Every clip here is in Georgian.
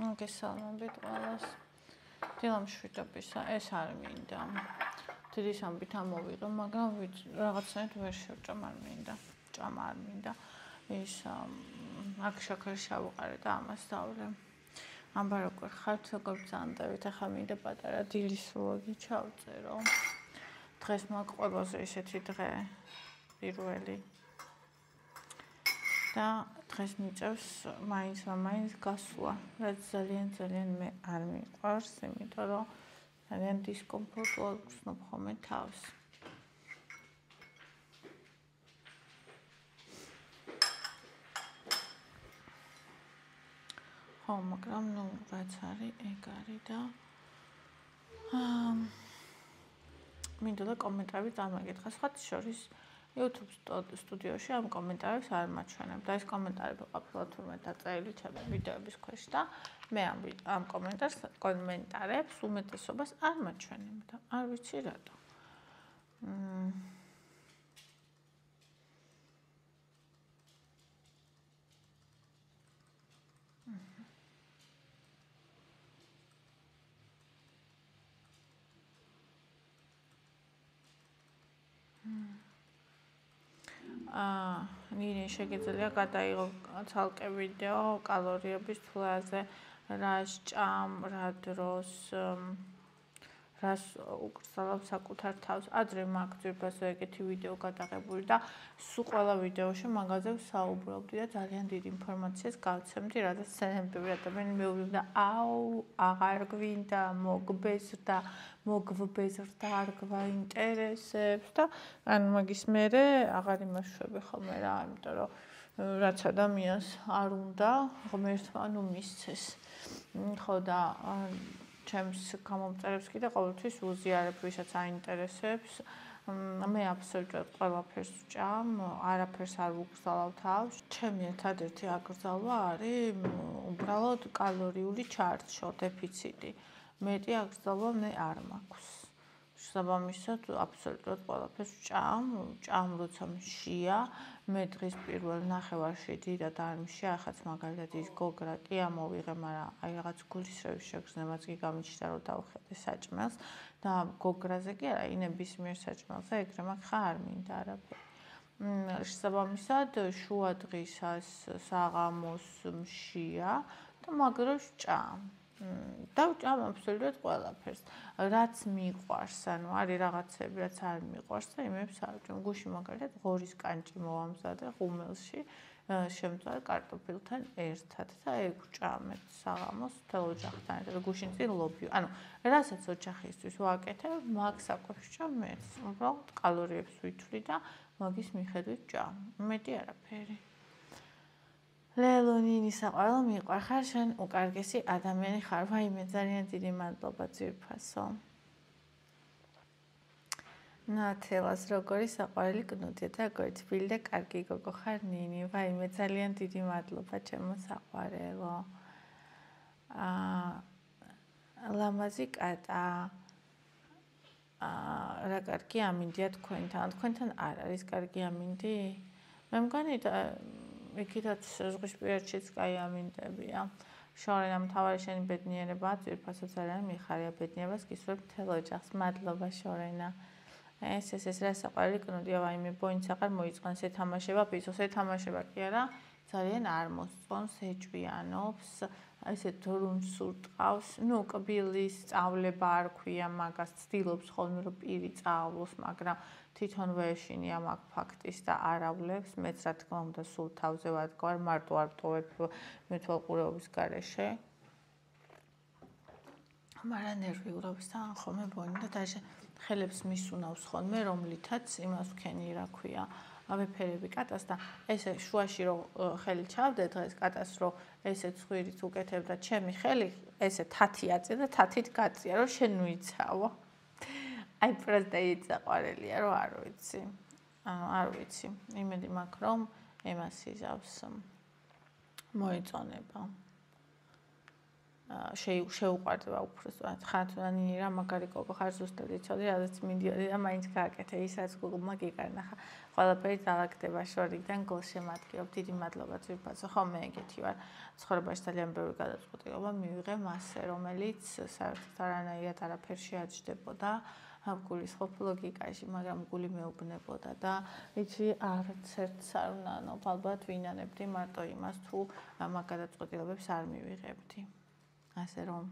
მოგესალმებით ყველას. დილამშვიდობისა, ეს არ მინდა. დიდი სამბით ამოვიღო, მაგრამ რაღაცნაირად ვერ შევჭამ, არ მინდა. ჭამა არ მინდა. ის აქ შაქარი შავყარე და ამას დავლე. ამბა როგორ ხართ, როგორ ბრძანდებით, ახლა მინდა პატარა დილის ვლოგი ჩავწერო. დღეს მაქვს ყველაზე ისეთი დღე პირველი. და დღეს მიწევს მაინც გასვლა, რაც ძალიან მე არ მიყვარს, იმიტომ რომ ძალიან დისკომფორტულად ვგრძნობ ხოლმე თავს. ხო, მაგრამ ნუ რაც არის, ეგ არის და მინდა და კომენტარები წამაგითხა, სხვათა შორის YouTube სტუდიოში ამ კომენტარებს არ მაჩვენებ და ეს კომენტარები ყოფილა თურმე დაწერილი ჩემი ვიდეოების ქვეშ და მე ამ კომენტარებს უმეტესობას არ მაჩვენებ და არ ვიცი რატო. ნინი შეგიძლია გადაიღო ცალკე ვიდეო კალორიების თვლაზე, რა სჭამ, რა დროს, რას უკრძალავ საკუთარ თავს. ადრე მაქვს ძირფასო ეგეთი ვიდეო გადაღებული და სულ ყველა ვიდეოში მაგაზე ვსაუბრობდი და ძალიან დიდ ინფორმაციას გავცემდი, რადგან სცენებრივი ადამიანი მეუბნებდა, აუ, აღარ გვინდა, მოგვბეზრდა, არ გვაინტერესებს და ან მაგის მერე აღარ იმაშვები ხოლმე რა, იმიტომ რომ რაც ადამიანს არ უნდა, ღმერთმა ნუ მისცეს. ხო და ჩემს გამომწერებს კიდე ყოველთვის უზიარებ, ვისაც აინტერესებს. მე აბსოლუტურად ყველაფერს ვჭამ, არაფერს არ ვუგრძალავ თავს. ჩემი ერთადერთი აკრძალვა არის უბრალოდ კალორიული ჩარჩო, დეფიციტი. მეტი აკრძალვა მე არ მაქვს. შესაბამისად, აბსოლუტურად ყველაფერს ვჭამ, როცა მშია. მე დღის პირველ ნახევარში დიდად არ მშია, ახაც მაგალითად ის გოგრა კი ამოვიღე, მაგრამ აი რაღაც გულისრევის შეგრძნებაც კი გამიჩნდა, რომ დავხედე საჭმელს და გოგრაზე კი არა, ნებისმიერ საჭმელზე ეგრე მაგ ხა არ მინდა არაფერი. შესაბამისად, შუა დღისას საღამოს მშია და მაგროს ვჭამ. და ვჭამ აბსოლუტურად ყველაფერს, რაც მიყვარს, ანუ არის რაღაცები, რაც არ მიყვარს და იმებს არ ვჭამ. გუში მაგალითად ღორის კანჭი მოვამზადე ღუმელში, შემწვარე კარტოფილთან ერთად და ეგ ვჭამეთ საღამოს მთელ ოჯახთან ერთად. გუშინ წინ ლობიო. ანუ რასაც ოჯახისთვის ვაკეთებ, მაგ საკვებს ვჭამ მეც. უბრალოდ კალორიებს ვითვლი და მაგის მიხედვით ვჭამ. მეტი არაფერი. ლელონინი საყვარელო მიყვარ ხარ, შენ უკარგესი ადამიანი ხარ. ვაიმე, ძალიან დიდი მადლობა ძვირფასო. ნათელას როგორი საყვარელი კნუდია და როგორი თბილი და კარგი გოგო ხარ ნინი. ვაიმე, ძალიან დიდი მადლობა ჩემო საყვარელო. ლამაზი კატა. რა კარგი ამინდია თქვენთან არ არის კარგი ამინდი? მე მგონი იქითაც ზღვისპირეთშიც კაი ამინდებია. შორენა მთავარი შენი ბედნიერებაა, ძვირფასო ძალიან მიხარია ბედნიერებას გისურვებ მთელ ოჯახს. მადლობა შორენა. ეს რა საყვარელი კნუდია, ვაიმე, ბოინც აღარ მოიწყენს, ეთამაშება პიცოს, ეთამაშება კი არა, ძალიან არ მოსწონს, ეჭვიანობს, ესე დრუნს ურტყავს. ნუ კბილის სწავლება არ ქვია მაგას, ცდილობს ხოლმე რომ პირი სწავლოს, მაგრამ თვითონ ვეშინია მაგ ფაქტის და არავლებს. მეც რა თქმა უნდა სულ თავზე ვადგარ, მარტო არ ვტოვებ მეთვალყურეობის გარეშე. მაგრამ ნერვიულობს და ხოლმე ბონი და დაჟე ხელებს მისუნავს ხოლმე, რომლითაც იმას ვქენი, რა ქვია, ვეფერები კატას და ესე შუაში რომ ხელი ჩავდე დღეს კატას რომ ესე ცხვირით უკეთებ და ჩემი ხელი ესე თათი აწე და თათით გაწია, რომ შენ უიცავო. აი პროსტა იცაყვარელია, რომ არ ვიცი. არ ვიცი. იმედი მაქვს, რომ ემას იზავს მოეწონება. შეუყვარდება უბრალოდ ხათუნანი რა მაგარი გოგო ხარ ზუსტად იცოდი რადგან მინდიოდი და მაინც გააკეთე ისაც გუგლმა გიკარნახა ყველაფერი დაალაგდება შორიდან გულშემატკივრობ დიდი მადლობა ძვირფასო ხო მე ეგეთი ვარ ცხოვრებაში ძალიან ბევრი გადაწყვეტილება მივიღე მასე რომელიც საერთოდ არანაირად არაფერ შეაჩდებოდა გულის ლოგიკაში მაგრამ გული მეუბნებოდა და იცი არც ერთს არ უნდა ალბათ ვინანებდი მარტო იმას თუ მაგ გადაწყვეტილებებს არ მივიღებდი ასე რომ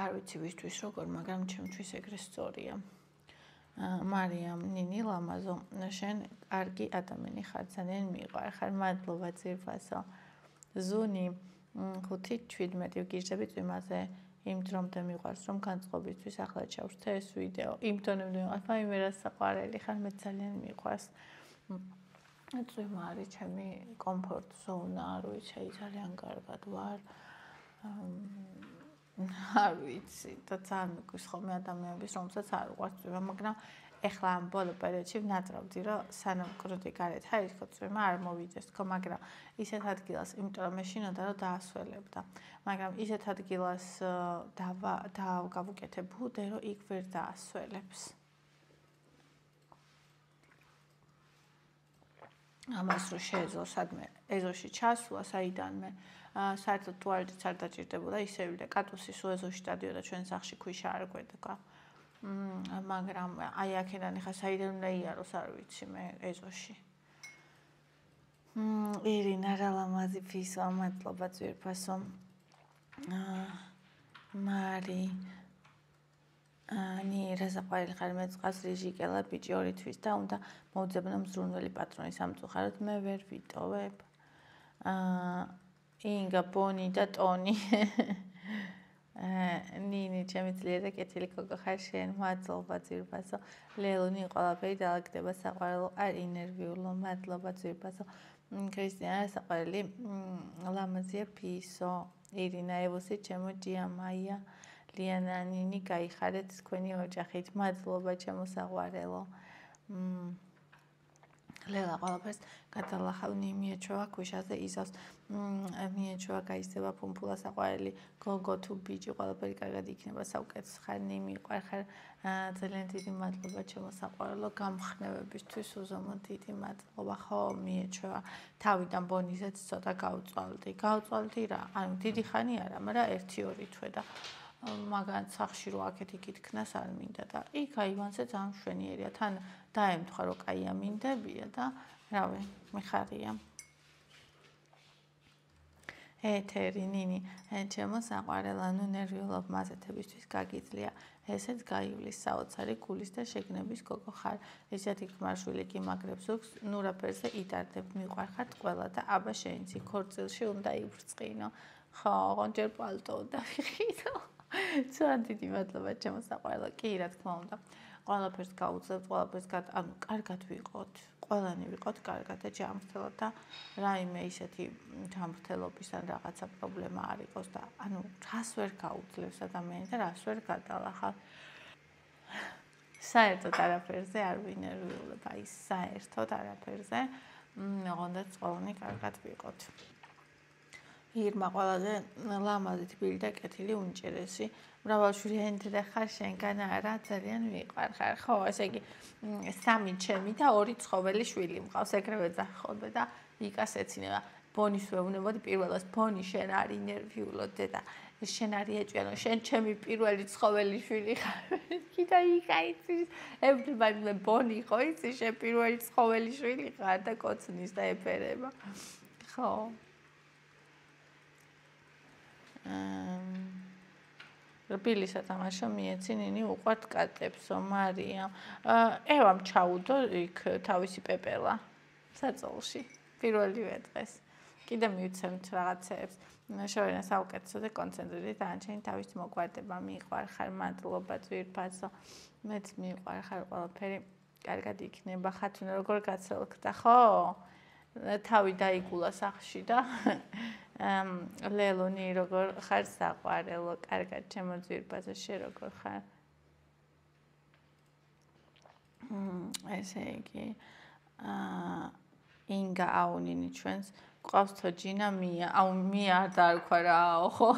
არ ვიცი ვისთვის როგორ მაგრამ ჩემთვის ეგრე სწორია მარიამ ნინი ლამაზო შენ კარგი ადამიანი ხარ ძალიან მიყვარ ხარ მადლობა ძირფასო ზუნი 5-17 გიჟები წვიმაზე იმ დრომდე მიყვარს რომ განწყობისთვის ახლა ჩავშთე ეს ვიდეო იმ დონემდე მიყვარს აი მე რა საყვარელი ხარ მე ძალიან მიყვარს წვიმა არის ჩემი კომფორტ ზონა არ ვიცი ძალიან კარგად ვარ არ ვიცი და ძალიან მიგვის ხოლმე ადამიანების რომელსაც არ უყვარს წვიმა მაგრამ ეხლა ამ ბოლო პერიოდში ვნაძრავდი რომ სანამ კრუდი გარეთ არის ხო წვიმა არ მოვიდეს თქო მაგრამ ისეთ ადგილას იმიტომ რომ მე შინოდა რომ დაასველებდა მაგრამ ისეთ ადგილას გავუკეთე ბუდე რომ იქ ვერ დაასველებს ამას რო შეეძლო სადმე ეზოში ჩასვლა საიდანმე საერთოდ ტუალეტიც არ დაჭირდებოდა ისევ და კატუსის ეზოში დადიოდა ჩვენ სახლში ქვიშა არ გვედგა მაგრამ აი აქედან ხა საიდან უნდა იაროს არ ვიცი მე ეზოში ირინა რა ლამაზი ფისო მადლობა ძვირფასო მარი ნი რა საყვარელი ხარ მე წყალს რიჟიკელა ბიჭი 2 თვის და უნდა მოუძებნა მზრუნველი პატრონი სამწუხაროდ მე ვერ ვიტოვებ ინგა ბონი და ტონი ნინი ჩემი ძლიერი კეთილი გოგო ხარ შენ მადლობა ძვირფასო ლელონი ყველაფერი დაალაგდება საყვარელო არ ინერვიულო მადლობა ძვირფასო ქრისტიანა საყვარელი ლამაზია ფისო ირინა ევოსი ჩემო ჯიამაია ლიანა ნინი გაიხარეთ თქვენი ოჯახით მადლობა ჩემო საყვარელო ლელა ყველაფერს გადალახავნი მიეჩვევა ქვიშაზე იზავს მიეჩვევა გაიზრდება ფუმფულა საყვარელი გოგო თუ ბიჭი ყველაფერი კარგად იქნება საუკეთესო ხარ მიყვარ ხარ ძალიან დიდი მადლობა ჩემო საყვარელო გამხნევებისთვის უზომო დიდი მადლობა ხო მიეჩვევა თავიდან ბონიზეც ცოტა გავწვალდი რა ანუ დიდი ხანი არა მაგრამ 1-2 თვე და მაგან სახში რო აქეთ იქით ქნას არ მინდა და იქ აივანზე ძალიან მშვენიერია თან დაემთხვა რომ კაი ამინდებია და რავი მიხარია ეთერი ნინი ჩემო საყვარელო ნუ ნერვიულობ მაზეთებისთვის გაგიძლია ესეც გაივლის საოცარი გულის და შეგნების გოგო ხარ ესეთი ქმარშვილი კი მაგრებს უქს ნურაფერზე იტარდებ მიყვარ ხართ ყველა და აბა შენიცი ქორწილში უნდა იბრწყინო ხო ოღონდ პალტო უნდა ვიყიდო ძალიან დიდი მადლობა ჩემო საყვარელო კი რა თქმა უნდა ყველაფერს გაუძლებთ ყველაფერს ანუ კარგად ვიყოთ ყველანი ვიყოთ კარგად და ჯანმრთელად და რაიმე ისეთი ჯანმრთელობის ან რაღაცა პრობლემა არ იყოს და ანუ რას ვერ გაუძლევს ადამიანი და რას ვერ გადალახავ საერთოდ არაფერზე არ ვინერვიულებ აი საერთოდ არაფერზე ოღონდ ყველანი კარგად ვიყოთ ირმა ყველაზე ლამაზი თბილი და კეთილი უნჭერესი მრავალშვილი ენდრე ხარ შენგან არა ძალიან მიყვარ ხარ ხო ესე იგი 3 ჩემი და 2 ცხოველი შვილი მყავს ეგრევე ძახოლბე და იკას ეცინება ბონის ვეუბნებოდი პირველად ბონი შენ არ ინერვიულო დედა შენ არ ეჭვიანო შენ ჩემი პირველი ცხოველი შვილი ხარ კიდე იკა იცის everybody მე ბონი ხო იცი შენ პირველი ცხოველი შვილი ხარ და კოცნის და ეფერება ხო რბილი სათამაშო მიეცინინი უყვართ კატებსო მარიამ ევამ ჩაუდო იქ თავისი პეპელა საწოლში პირველივე დღეს კიდე მივცემთ რაღაცებს შორენა საუკეთესო და კონცენტრირებით ანჩენი თავის მოყვარდება მიყვარ ხარ მადლობა ძვირფასო მეც მიყვარ ხარ ყველაფერი კარგად იქნება ხათუნა როგორ გაცელქდა ხო თავი დაიგულა სახში და ლელონი როგორ ხარ საყვარელო კარგად ჩემო ძვირფასო შე როგორ ხარ ესე იგი ინგა აუნინი ჩვენს ყავს თოჯინა მია აუ მია არ დაარქვა რაო ხო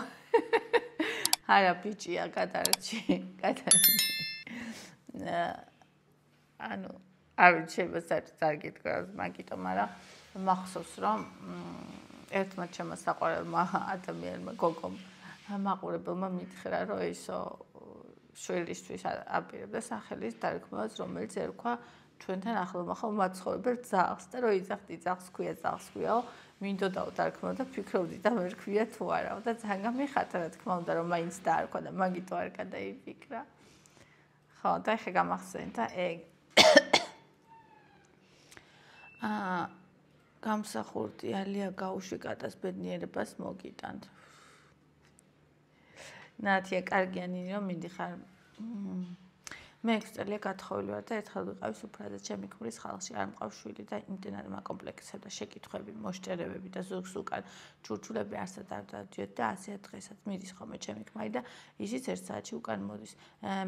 არა ბიჭია გადარჩი ანუ არ ვიცი შეიძლება ზარგი თქვას მაგიტო მაგრამ მახსოვს რომ ერთმა ჩემმა საყვარელმა ადამიანმა გოგომ მაყურებელმა მითხრა რომ ისო შვილისთვის აპირებდა სახელის დარქმევას რომელიც ერქვა ჩვენთან ახლომახალ მაცხოვრებელ ძაღლს და რომ იძახდი ძაღლს ქვია ძაღლსქვიაო მინდოდაო დარქმევა და ფიქრობდი და ვერ ქვია თუ არაო და ძალიან გამიხატა რა თქმა უნდა რომ მაინც დაარქვა და მაგიტო არ გადაიფიქრა ხო და ეხა გამახსენდა ეგ გამსახურდი ალია გაუშვიკატას ბედნიერებას მოგიტანთ ნათია კარგიანი რომ მიდიხარ მე 6 წელია გათხოვილი ვარ და ერთხელ ვიყავი სუფრაზე ჩემი ქმრის ხალხში არ მყავს შვილი და იმდენად მაკომპლექსებდა შეკითხვები მოშტერებები და ზოგს უკან ჩურჩულები არსად არ დადიოდ და ასე დღესაც მიდის ხოლმე ჩემი ქმარი და ისიც 1 საათში უკან მოდის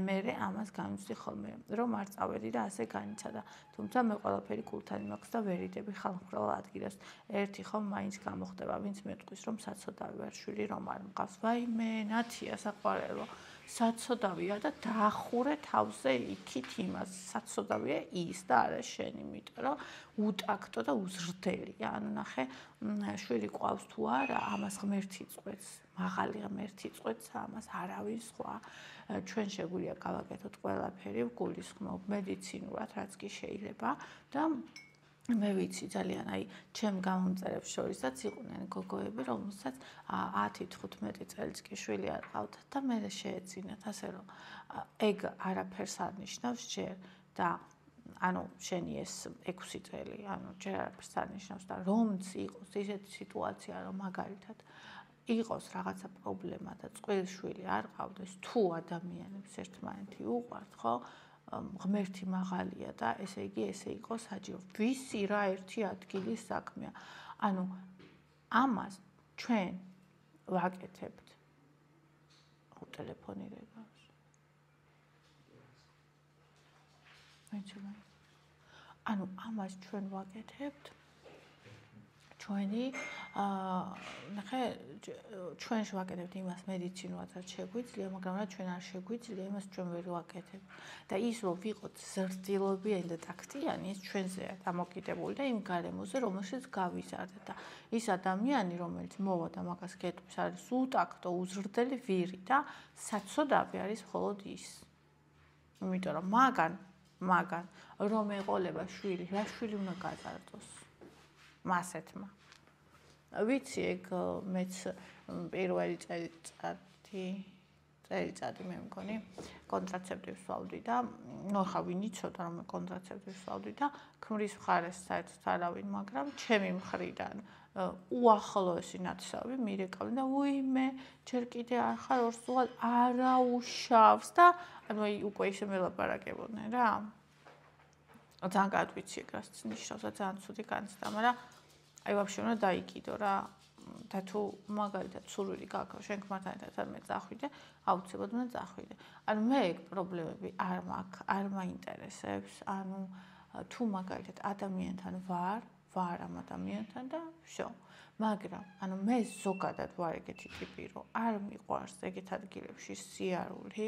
მე ამას გამიცდი ხოლმე რომ არ წავედი და ასე განიცადა თუმცა მე ყველაფერი კულთანი მაქვს და ვერიდები ხალხმრავალ ადგილას ერთი ხომ მაინც გამოხდება ვინც მეტყვის რომ საცოდავი ვარ შვილი რომ არ მყავს ვაიმე ნათია საყვარელო საცოდავია და დაახურე თავზე იქით იმას საცოდავია ის და არა შენი იმიტომ რომ უტაქტო და უზრდელია ანუ ნახე შვილი ყავს თუ არა ამას ღმერთი წყვეტს მაღალი ღმერთი წყვეტს ამას არავინ სხვა ჩვენ შეგვიძლია გავაკეთოთ ყველაფერი გულისხმობ მედიცინურად რაც კი შეიძლება და მე ვიცი ძალიან აი ჩემ გამომწერებს შორისაც იყვნენ გოგოები რომელსაც 10-15 წელიც კი შვილი არ ყავთ და მე შეეძინათ ასე რომ ეგ არაფერს არ ნიშნავს ჯერ და ანუ შენი ეს 6 წელი ანუ ჯერ არაფერს არ ნიშნავს და რომც იყოს ისეთი სიტუაცია რომ მაგალითად იყოს რაღაცა პრობლემა და წყვილშვილი არ ყავდეს თუ ადამიანებს ერთმანეთი უყვართ ხო ღმერთი მაღალია და ესე იგი ესე იყო საჭირო. ვისი რა ერთი ადგილის საქმეა. ანუ ამას ჩვენ ვაკეთებთ. ტელეფონირებას. ანუ ამას ჩვენ ვაკეთებთ. ჩვენი ნახე ჩვენ შევაკეთებთ იმას მედიცინურად რაც შეგვიძლია, მაგრამ რა ჩვენ არ შეგვიძლია იმას ჩვენ ვერ ვაკეთებთ. და ის რომ ვიყოთ ზრდილობიანი და ტაქტიანი, ის ჩვენზეა დამოკიდებული და იმ გარემოზე, რომელშიც გავიზარდეთ და ის ადამიანი, რომელიც მოვა და მაგას გეტყვის, არის უტაქტო, უზრდელი ვირი და საცოდავი არის მხოლოდ ის. იმიტომ რომ მაგან რომ ეყოლება შვილი, რა შვილი უნდა გაზარდოს. მასეთმა. ვიცი ეგ მეც პირველი წელიწადი მე მგონი კონტრაცეპტივს ვსვავდი და ნუ ხა ვინ იცოდა რომ მე კონტრაცეპტივს ვსვავდი და ქმრის მხარეს საერთოდ არავინ, მაგრამ ჩემი მხრიდან უახლოესი ნათესავი მირეკავდნენ და უიმე ჯერ კიდე არ ხარ ორსულად არა უშავს და ანუ უკვე ისე მელაპარაკებოდნენ რა. ძალიან გადვიცი ეგ რაც ნიშნავს და ძალიან ცუდი განცდა, მაგრამ აი ვაფშე უნდა დაიკიდო რა და თუ მაგალითად სურვილი გაქვს შენ ქმართან ერთად მე წახვიდე, აუცილებლად უნდა წახვიდე. ანუ მე ეგ პრობლემები არ მაქვს, არ მაინტერესებს, ანუ თუ მაგალითად ადამიანთან ვარ ამ ადამიანთან და всё. მაგრამ ანუ მე ზოგადად ვარ ეგეთი ტიპი, რომ არ მიყვარს ეგეთ ადგილებში სიარული.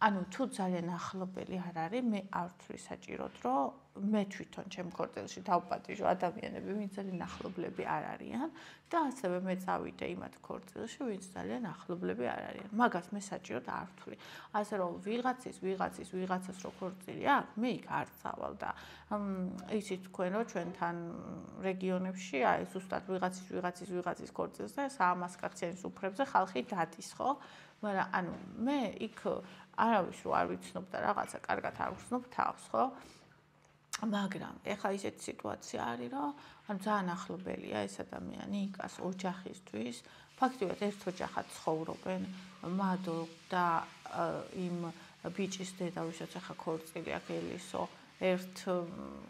ანუ თუ ძალიან ახლობელი არ არის, მე არ ვთვლი საჭიროდ, რომ მე თვითონ ჩემ ქორწილში დავპატიჟო ადამიანები, ვინც ძალიან ახლობლები არ არიან და ასევე მე წავიდე იმათ ქორწილში, ვინც ძალიან ახლობლები არ არიან. მაგას მე საჭიროდ არ ვთვლი. ასე რომ ვიღაცას რო ქორწილი აქვს, მე იქ არ წავალ და იცით თქვენ რომ ჩვენთან რეგიონებში აი ზუსტად ვიღაცის ქორწილს და 300 სუფრებზე ხალხი დადის, ხო? მაგრამ ანუ მე იქ არავის რო არ ვიცნობ და რაღაცა კარგად არ ვცნობ თავს, ხო? მაგრამ ეხა ისეთი სიტუაცია არის, რომ ანუ ძალიან ახლობელია ეს ადამიანი იქას ოჯახისთვის, ფაქტიურად ერთ ოჯახად ცხოვრობენ, მადო და იმ ბიჭის დედა, ვისაც ეხა ქორწილი აქვს ელისო, ერთ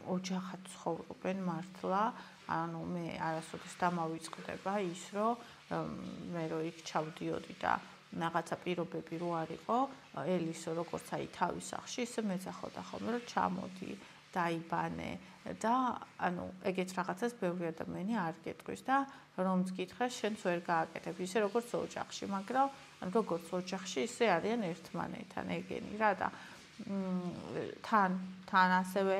ოჯახად ცხოვრობენ მართლა, ანუ მე არასოდეს დამავიწყდება ის, რომ მე რო იქ ჩავდიოდი და რაღაცა პირობები რო არ იყო, ელისო როგორც აი თავის სახში, ისე მეძახოდა ხოლმე რომ ჩამოდი დაიბანე და ანუ ეგეთ რაღაცას ბევრი ადამიანი არ გეტყვის და რომც გითხრას შენც ვერ გააკეთებ ისე როგორც ოჯახში, მაგრამ როგორც ოჯახში ისე არიან ერთმანეთთან ეგენი რა და თან ასევე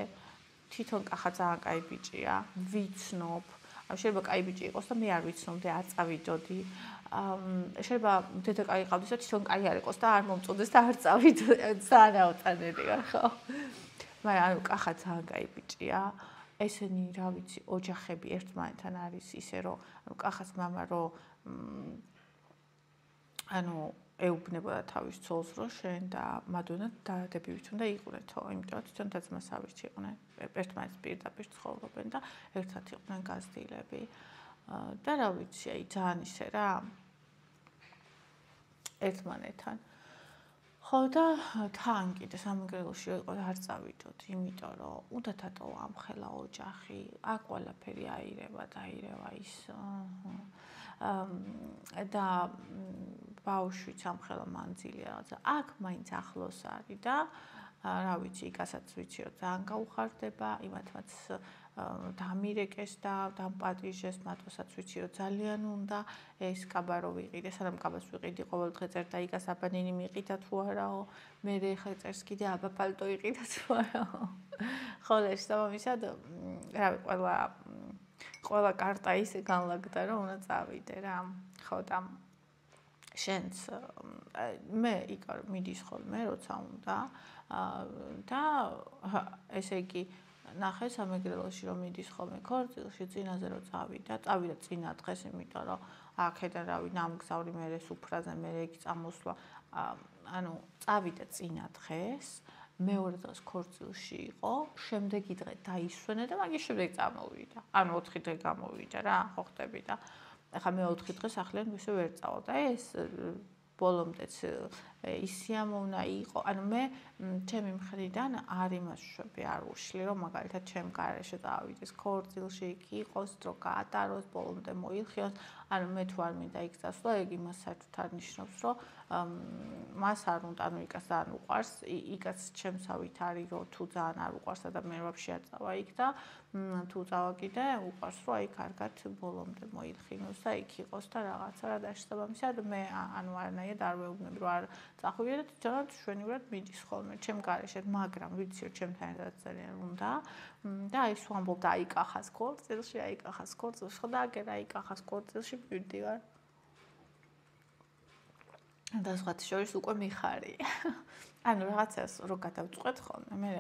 თვითონ კახა ძალიან კაი ბიჭია, ვიცნობ. შეიძლება კაი ბიჭი იყოს და მე არ ვიცნობდი, არ წავიდოდი. შეიძლება დედა კაი ყავდეს და თვითონ კაი არ იყოს და არ მომწონდეს და არ წავიდოდი. ძალიან აუწანელი ვარ, ხო? მაგრამ ანუ კახა ძალიან კაი ბიჭია. ესენი, რა ვიცი, ოჯახები ერთმანეთთან არის ისე, რომ ანუ კახას მამა რომ ანუ ეუბნებოდა თავის ცოლს, რომ შენ და მადონა დადებივით უნდა იყვნეთო, იმიტომ რომ თვითონ და-ძმასავით იყვნენ. ერთმანეთს პირდაპირ ცხოვრობენ და ერთად იყვნენ გაზრდილები. და რა ვიცი, აი ძალიან ისე რა ერთმანეთთან. ხო და თან კიდე სამეგრელოში იყო და არ წავიდოდი, იმიტომ რომ უნდა დატოვა ამხელა ოჯახი, აქ ყველაფერი დაირევა ის და ბავშვიც ამხელა მანძილი რაღაცა. აქ მაინც ახლოს არის და რა ვიცი, იგასაც ვიცი რომ ძალიან გაუხარდება, იმათაც დამირეკეს და დამპატიჟეს, მათოსაც ვიცი რომ ძალიან უნდა ეს კაბა რო ვიყიდე, სანამ კაბას ვიყიდი ყოველ დღე წერ და იგას აბანინი მიყიდა თუ არაო, მე ხე წერს კიდე აბა პალტო იყიდა თუ არაო. ხო და შესაბამისად რავი, ყველა კარტა ისე განლაგდა რომ უნდა წავიდე რა. ხო და შენც მე იქ მიდის ხოლმე როცა უნდა და ესე იგი ნახე სამეგრელოში რომ მიდის ხოლმე ქორწილში წინაზე რომ წავიდა წინა დღეს, იმიტომ რომ აქედან რავი ნამგზავრი მერე სუფრაზე მერე იქ წამოსვლა, ანუ წავიდა წინა დღეს, მეორე დღეს ქორწილში იყო, შემდეგი დღე დაისვენა და მაგის შემდეგ წამოვიდა. ანუ 4 დღე გამოვიდა რა, ხო ხტები და ახლა მე 4 დღე სახლიდან ისე ვერ წავალ და ეს ბოლომდეც ისიამოვნა იყო. ანუ მე ჩემი მხრიდან არ იმას ვშვები, არ უშლი, რომ მაგალითად ჩემ გარეშე წავიდეს ქორწილში, იქ იყოს, დრო გაატაროს, ბოლომდე მოილხიოს. ანუ მე თუ არ მინდა იქ წასვლა, ეგ იმას საერთოდ არ ნიშნავს, რომ მას არ უნდა, ანუ იკაც ძალიან უყვარს, იკაც ჩემსავით არის, რომ თუ ძალიან არ უყვარსა და მე ვაფშე არ წავა იქ და თუ წავა კიდე უყვარს, რომ აი კარგად ბოლომდე მოილხინოს და იქ იყოს და რაღაცა რა შესაბამისად მე ანუ არანაირად არ ვეუბნები, რომ არ წახვიდე და თვითონაც შვენივრად მიდის ხოლმე ჩემ გარეშე, მაგრამ ვიცი რომ ჩემთან ერთად ძალიან უნდა და აი სვამბობდა აიკახას ქორწილში, ხო და აგერ აიკახას ქორწილში მივდივარ. და სხვათა შორის უკვე მიხარი. ანუ რაღაცას რო გადავწყვეტ ხოლმე, მე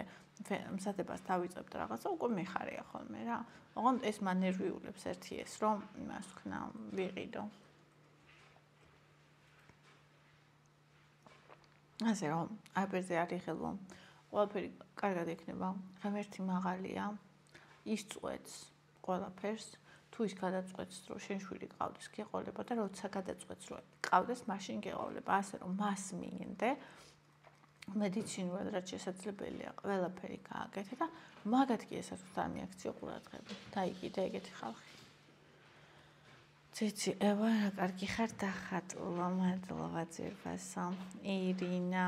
მზადებას დავიწყებ და რაღაცა უკვე მიხარია ხოლმე რა. ოღონდ ეს მანერვიულებს ერთი ეს, რომ იმას ვქნა ვიყიდო. ასე რომ, აბერზე არ იღელო. ყველაფერი კარგად იქნება. ღმერთი მაღალია. ისწვეთს ყველაფერს. თუ ის გადაწყვეტს, რომ შენ შვილი ყავდეს, გეყოლება და როცა გადაწყვეტს, რომ ყავდეს, მაშინ გეყოლება. ასე რომ, მას მინდე. მედიცინურად რაც შესაძლებელია, ყველაფერი გააკეთე და მაგათ კი ესათვის არ მიაქციო ყურადღება. დაიკიდე ეგეთი ხალხი. ციცი, ევა, რა კარგი ხარ დახატულა, მადლობა ძირფასო. ირინა.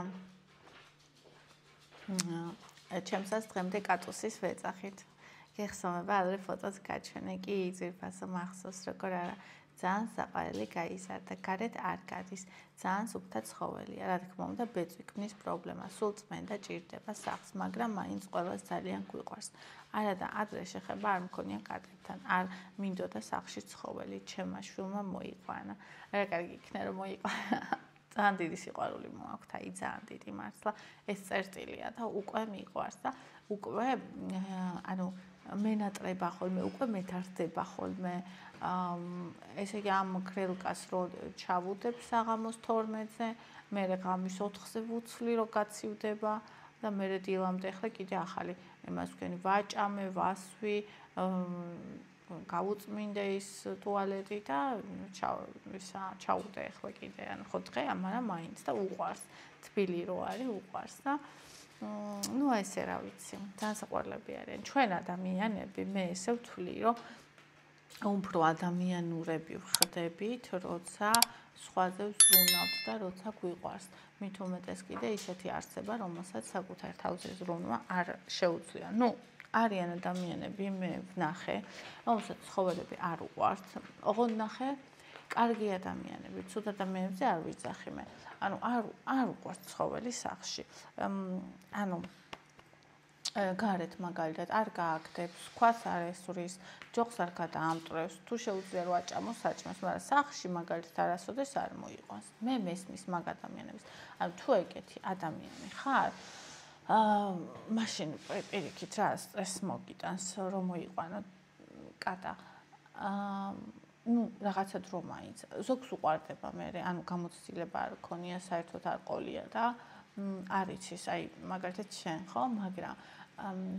ჩემსაც დღემდე კატუსის ვეწახით. გეხსოვნება, ადრე ფოტოს გაჩვენე, კი ძირფასო მახსოვს, როგორ არა. ძალიან საყვარელი გაიზარდა, გარეთ არ გადის, ძალიან სუფთა ცხოველია, რა თქმა უნდა, ბეწვი ქმნის პრობლემას, სულ წმენდა ჭირდება სახლს, მაგრამ მაინც ყველას ძალიან გვიყვარს. არა და ადრე შეხება არ მქონია კატებთან, არ მინდოდა სახლში ცხოველი, ჩემმა შვილმა მოიყვანა. რა კარგი იქნა რომ მოიყვანა. ძალიან დიდი სიყვარული მოაქვთ, აი ძალიან დიდი მართლა. ეს წერტილია და უკვე მიყვარს და უკვე ანუ მენატრება ხოლმე, უკვე მეთარდება ხოლმე. ესე იგი ამ ქრელკას რო ჩავუდებ საღამოს 12-ზე, მერე ღამის 4-ზე ვუცვლი რო გაცივდება და მერე დილამდე ახლა კიდე ახალი იმას ვქენი ვაჭამე, ვასვი, გავუწმინდე ის ტუალეტი და ჩავუდე ახლა კიდე, ანუ ხო დღეა, მაგრამ მაინც და უყვარს. თბილი რო არის, უყვარს და ну ესე რა ვიცი, ძალიან საყვარლები არიან. ჩვენ ადამიანები, მე ესე ვთვლი, რომ უფრო ადამიანურები ვხდებით, როცა სხვაზე ვზრუნავთ და როცა გვიყვარს. მით უმეტეს კიდე ისეთი არსება, რომელსაც საკუთარ თავზე ზრუნვა არ შეუძლია. ну, არიან ადამიანები, მე ვნახე, რომელსაც ცხოველები არ უყვართ. ოღონდ ვნახე, კარგი ადამიანები, ცუდ ადამიანებზე არ ვიძახი მე. ანუ არ უყვართ ცხოველი სახლში. ანუ გარეთ მაგალითად არ გააგდებს, ქვას არ ესვრის, ჯოხს არ გადაამტრევს, თუ შეუძლია რომ აჭამოს, აჭმას, მაგრამ სახლში მაგალითად არასოდეს არ მოიყვანს. მე მესმის მაგ ადამიანებს. ანუ თუ ეგეთი ადამიანი ხარ, მაშინ პირიქით რა სტრესს მოგიტანს რომ მოიყვანო კატა. რაღაცა დრო მაინც. ზოგს უყვარდება მე, ანუ გამოცდილება არ ქონია, საერთოდ არ ყოლია და არ იცის, აი მაგალითად შენ ხო, მაგრამ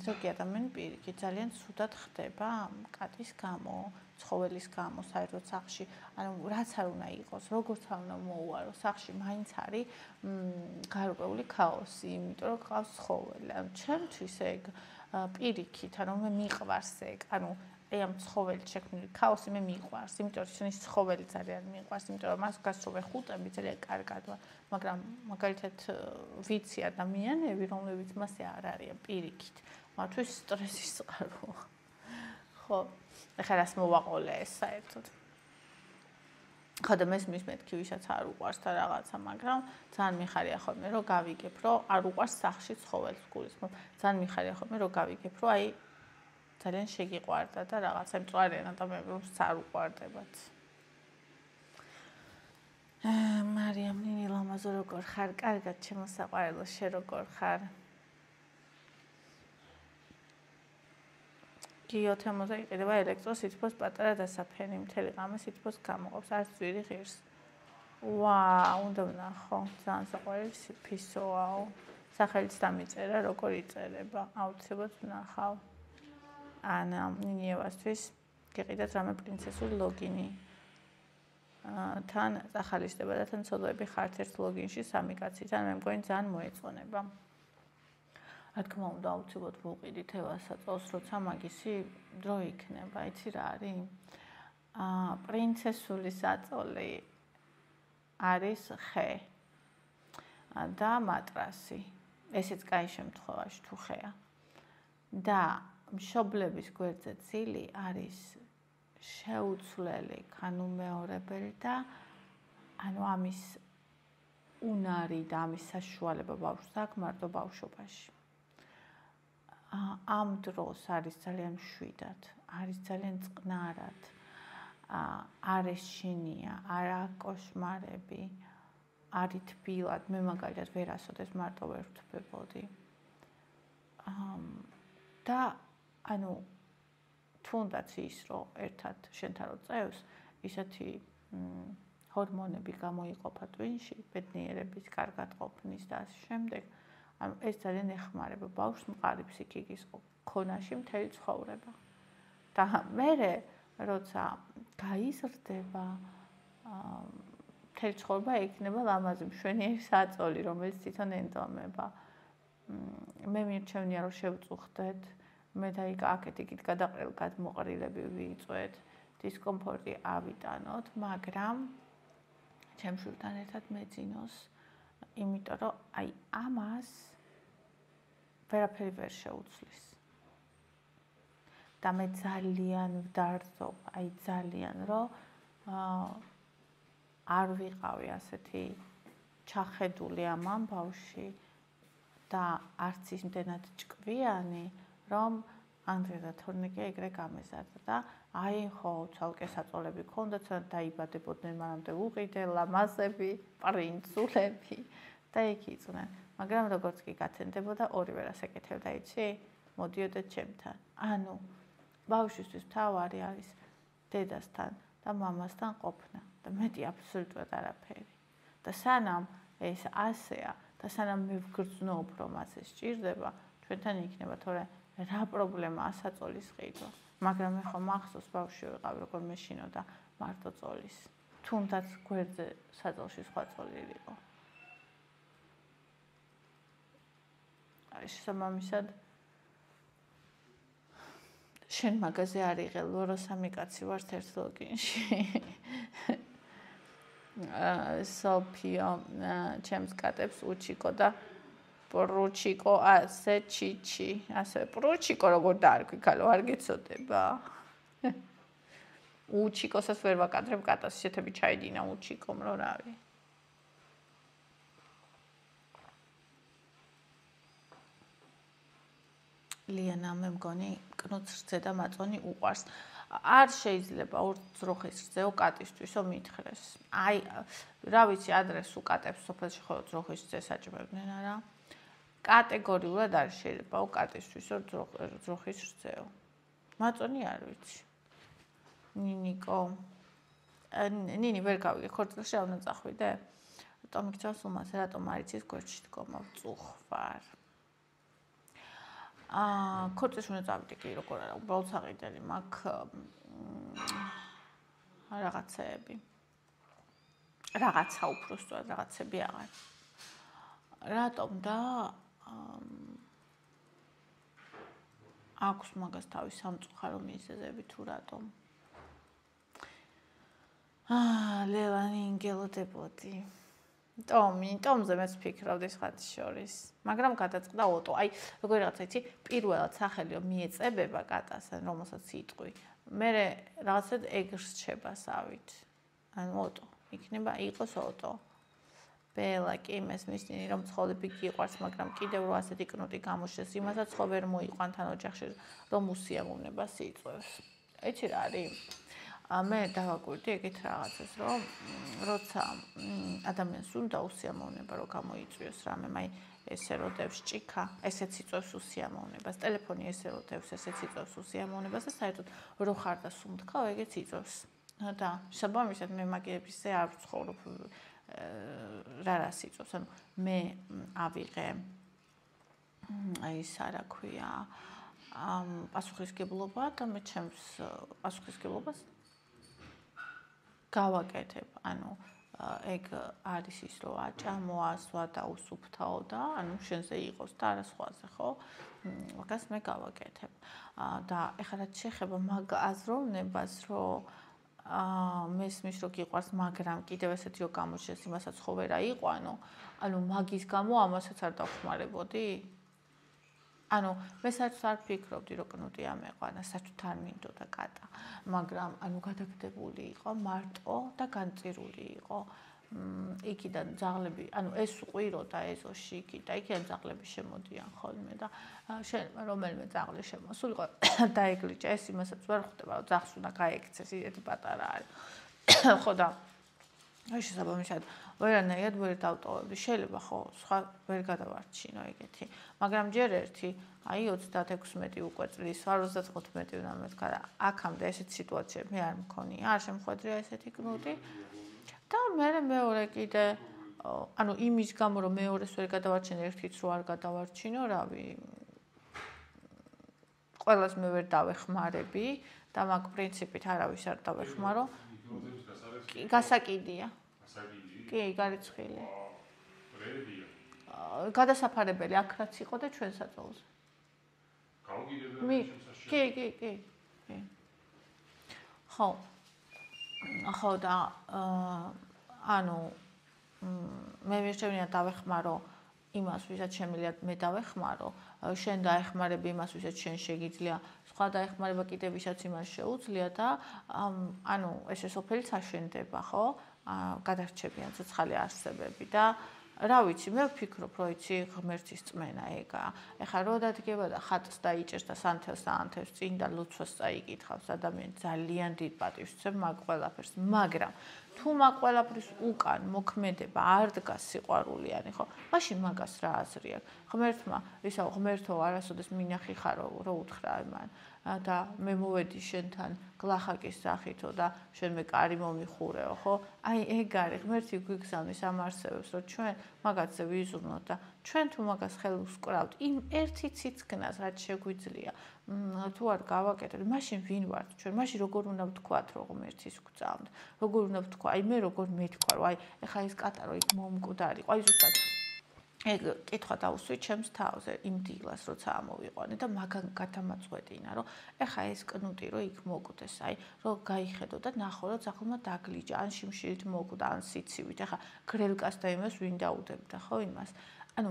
ზოგი ადამიანი პირიქით ძალიან ცუდად ხდება კატის გამო, ცხოველის გამო საერთოდ სახლში, ანუ რაც არ უნდა იყოს, როგორც არ უნდა მოუარო, სახლში მაინც არის გარკვეული ქაოსი, იმიტომ რომ ყავს ცხოველი. ანუ ჩემთვის ეგ პირიქით, ანუ მე მიყვარს ეგ, ანუ აი ამ ცხოველით შექმნილი ქაოსი მე მიყვარს, იმიტომ რომ შენი ცხოველი ძალიან მიყვარს, იმიტომ რომ მას გასწრობე ხუტები ძალიან კარგად ვარ, მაგრამ მაგალითად ვიცი ადამიანები, რომლებიც მასე არ არიან პირიქით, მათთვის სტრესის წყაროა. ხო, ეხლა რას მოვაყოლე ეს საერთოდ. ხო და მესმის მეთქი ვისაც არ უყვარს და რაღაცა, მაგრამ ძალიან მიხარია ხოლმე რომ გავიგებ, რომ არ უყვარს სახლში ცხოველს გულისხმობ. ძალიან მიხარია ხოლმე რომ გავიგებ, რომ აი ძალიან შეგიყვარდა და რაღაცა იმიტომ არიან ადამიანები, რომელსაც არ უყვარდებათ. მარიამ ნინი ლამაზო როგორ ხარ? კარგად ჩემო საყვარელო, შე როგორ ხარ? გიო თემოზე იყიდება ელექტროსითბოს პატარა დასაფენი, მთელი ღამე სითბოს გამოყოფს, არც ძვირი ღირს. უნდა ვნახო, ძალიან საყვარელი ფისოაო. სახელიც დამიწერა, როგორ იწერება, აუცილებლად ვნახავ. ანა ნინიევასთვის გიყიდათ რამე პრინცესული ლოგინი. თან ახალისდება და თან ცოდვები ხართ ერთ ლოგინში სამი კაციდან, მე მგონი ძალიან მოეწონება. რა თქმა უნდა, აუცილებლად ვუყიდით ევასაწოლს, როცა მაგისი დრო იქნება, იცი რა არის? პრინცესული საწოლი არის ხე და მატრასი. ესეც კაი შემთხვევაში თუ ხეა. და მშობლების გვერდზე წილი არის შეუცვლელი განუმეორებელი და ანუ ამის უნარი და ამის საშუალება ბავშვს აქვს მარტო ბავშვობაში. ამ დროს არის ძალიან მშვიდად, არის ძალიან წყნარად, არ ეშინია, არა კოშმარები, არის თბილად, მე მაგალითად ვერასოდეს მარტო ვერ ვთბებოდი. და ანუ თუნდაც ის რომ ერთად შენთან რო წევს, ისეთი ჰორმონები გამოიყოფა ტვინში, ბედნიერების, კარგად ყოფნის და ამ შემდეგ, ანუ ეს ძალიან ეხმარება ბავშვს მყარი ფსიქიკის ქონაში მთელი ცხოვრება. და მერე როცა გაიზრდება, მთელი ცხოვრება იქნება ლამაზი მშვენიერი საწოლი, რომელიც თვითონ ენდომება. მე მირჩევნია რომ შევწუხდეთ, მე და აქეთ იქით გადაყრილ გადმოყრილები ვიიწვეთ, დისკომფორტი ავიტანოთ, მაგრამ ჩემ შვილთან ერთად მეძინოს, იმიტომ რომ აი ამას ვერაფერი ვერ შეუცვლის. და მე ძალიან ვდარწობ, აი ძალიან, რომ არ ვიყავი ასეთი ჩახედული ამ ამბავში და არც იმდენად ჭკვიანი, რომ ანდრე და თორნიკე ეგრე გამეზარდა და აი ხო ცალკე საწოლები ქონდათ, დაიბადებოდნენ მანამდე უყიდე, ლამაზები, პრინცულები და იქ იყვნენ. მაგრამ როგორც კი გათენდებოდა, ორივე რას ეკეთებდა, იცი? მოდიოდა ჩემთან. ანუ ბავშვისთვის მთავარი არის დედასთან და მამასთან ყოფნა და მეტი აბსოლუტურად არაფერი. და სანამ ეს ასეა და სანამ მე ვგრძნობ, რომ ასე სჭირდება, ჩვენთან იქნება, თორე რა პრობლემაა საწოლის ყიდვა. მაგრამ მე ხო მახსოვს ბავშვი ვიყავი, როგორ მეშინოდა მარტო წოლის. თუნდაც გვერდზე საწოლში სხვა წოლი იყო. აი შესაბამისად შენ მაგაზე არ იღელო, რომ სამი კაცი ვართ ერთ ლოგინში. სოფიო ჩემს კატებს უჩიკო და პრუჩიკო ასე ჩიჩი ასე პრუჩიკო როგორ დაარქვი ქალო არ გეცოდება უჩიკოსაც ვერ ვაკადრებ კატას ისეთები ჩაიდინა უჩიკომ რო რავი ლიანა მე მგონი კნუც რძე და მაწონი უყვარს არ შეიძლება ორ ძროხის რძეო კატისთვისო მითხრეს აი რა ვიცი ადრეს უკატებს სოფელში ხოლმე ძროხის რძე საჭმევდნენ არა კატეგორიულად არ შეიძლება კატისთვისო ძროხის რძეო მაწონი არ ვიცი ნინიკო ნინი ვერ გავიგე ხორცლში არ უნდა წახვიდე რატომ იქცევს უმას რატომ არ იცის გვერდში დგომა ვწუხვარ ხორცლში უნდა წავიდე კი როგორ არა უბრალოდ საყიდელი მაქვს რაღაცეები რაღაცა უფრო სწორად რაღაცები აღარ რატომ და აქვს მაგას თავის სამწუხარო მიზეზები თუ რატომ ლელანი ინგელოდებოდი ტომზე მეც ვფიქრობდი სხვათა შორის მაგრამ გადაწყდა ოტო აი როგორი რაღაცა იცი პირველად სახელიო მიეწებება კატას ან რომელსაც იტყვი მე რაღაცად ეგრს რჩება სავით ან ოტო იქნება იყოს ოტო ბელა კი მესმისნი რომ ცხოვრები გიყვარს მაგრამ კიდევ რო ასეთი კნუტი გამოშეს იმასაც ხო ვერ მოიყვანთ ან ოჯახში რომ უსიამოვნებას იწვევს ეცი რა არის მე დავაკვირდი ეგეთ რაღაცას რომ როცა ადამიანს უნდა უსიამოვნება რომ გამოიწვიოს რამე მაი ესე როდებს ჭიქა ესეც იწვევს უსიამოვნებას ტელეფონი ესე როდებს ესეც იწვევს უსიამოვნებას და საერთოდ რო ხარ და სუნთქავ ეგეც იწვევს და საბამისად მე მაგიებისზე არ ვცხოვრობ რას იწვევს ანუ მე ავიღე ის რა ქვია პასუხისგებლობა და მე ჩემს პასუხისგებლობას გავაკეთებ ანუ ეგ არის ის რომ აჭა მოასვა და უსუფთავო და ანუ შენზე იყოს და არა სხვაზე ხო მაგას მე გავაკეთებ და ეხლა რაც შეეხება მაგ აზროვნებას რომ მესმის რომ გიყვარს მაგრამ კიდევ ესეთი რომ გამოჩეს იმასაც ხო ვერა იყვანო ანუ მაგის გამო ამასაც არ დავხმარებოდი ანუ მე საერთოდ არ ფიქრობდი რომ კნუტი ამეყვანა საერთოდ არ მინდოდა კატა მაგრამ ანუ გადაგდებული იყო მარტო და განწირული იყო იქიდან ძაღლები ანუ ეს უყვირო და ეზოში იქი და იქიდან ძაღლები შემოდიან ხოლმე და შეიძლება რომელიმე ძაღლი შემოსულიყო დაეგლიჭა ეს იმასაც ვერ ხვდება რომ ძაღლს უნდა გაეკცეს ისეთი პატარა არის ხო და აი შესაბამისად ვერანაირად ვერ დავტოვებდი შეიძლება ხო სხვა ვერ გადავარჩინო ეგეთი მაგრამ ჯერ ერთი აი 36 უკვე წლის ვარ 35 უნდა მეთქვა და აქამდე ესეთი სიტუაციები მე არ მქონია არ შემხვედრია ესეთი კნუტი და მე მეორე კიდე ანუ იმის გამო რომ მეორეს ვერ გადავარჩინე ერთიც რო არ გადავარჩინო რავი ყველას მე ვერ დავეხმარები და მაგ პრინციპით არავის არ დავეხმარო გასაკიდია კი გარიცხილი გადასაფარებელი აქ რაც იყო და ჩვენ საწყობზე კი ხო და ანუ მე მირჩევნია დავეხმარო იმას ვისაც შემიძლია მე დავეხმარო შენ დაეხმარები იმას ვისაც შენ შეგიძლია სხვა დაეხმარება კიდევ ვისაც იმას შეუძლია და ანუ ესე სოფელიც აშენდება ხო გადარჩებიან ცოცხალი არსებები და რა ვიცი მე ვფიქრობ რომ იცი ღმერთის წმენა ეგა ეხლა რო დადგება და ხატს დაიჭერს და სანთელს წინ და ლოცვას წაიკითხავს ადამიანი ძალიან დიდ პატივს ვცემ მაგ ყველაფერს მაგრამ თუ მაგ ყველაფრის უკან მოქმედება არ დგას სიყვარულიანი ხო მაშინ მაგას რა აზრი აქვს ღმერთმა ისა ღმერთო არასოდეს მინახი ხარო რო უთხრა მან და მე მოვედი შენთან გლახაკის სახითო და შენ მე კარი მომიხურეო ხო აი ეგ არის ღმერთი გვიგზავნის ამ არსებებს რომ ჩვენ მაგათზე ვიზრუნოთ და ჩვენ თუ მაგას ხელს ვკრავთ იმ ერთი ციცკნას რაც შეგვიძლია თუ არ გავაკეთებთ მაშინ ვინ ვართ ჩვენ მაშინ როგორ უნდა ვთქვათ რომ ღმერთის გვწამთ როგორ უნდა ვთქვა აი მე როგორ მეთქვა რომ აი ეხა ეს კატა რო იქ მომკვდარიყო აი ზუსტად ეგ კითხვა დავუსვი ჩემს თავზე იმ დილას როცა ამოვიყვანე და მაგან გადამაწყვეტინა რომ ეხა ეს კნუტი რო იქ მოკვდეს აი რომ გაიხედო და ნახო რომ ძაღლმა დაგლიჯა ან შიმშილით მოკვდა ან სიცივით ეხა გრელკას და იმას ვინ დაუდებდა ხო იმას ანუ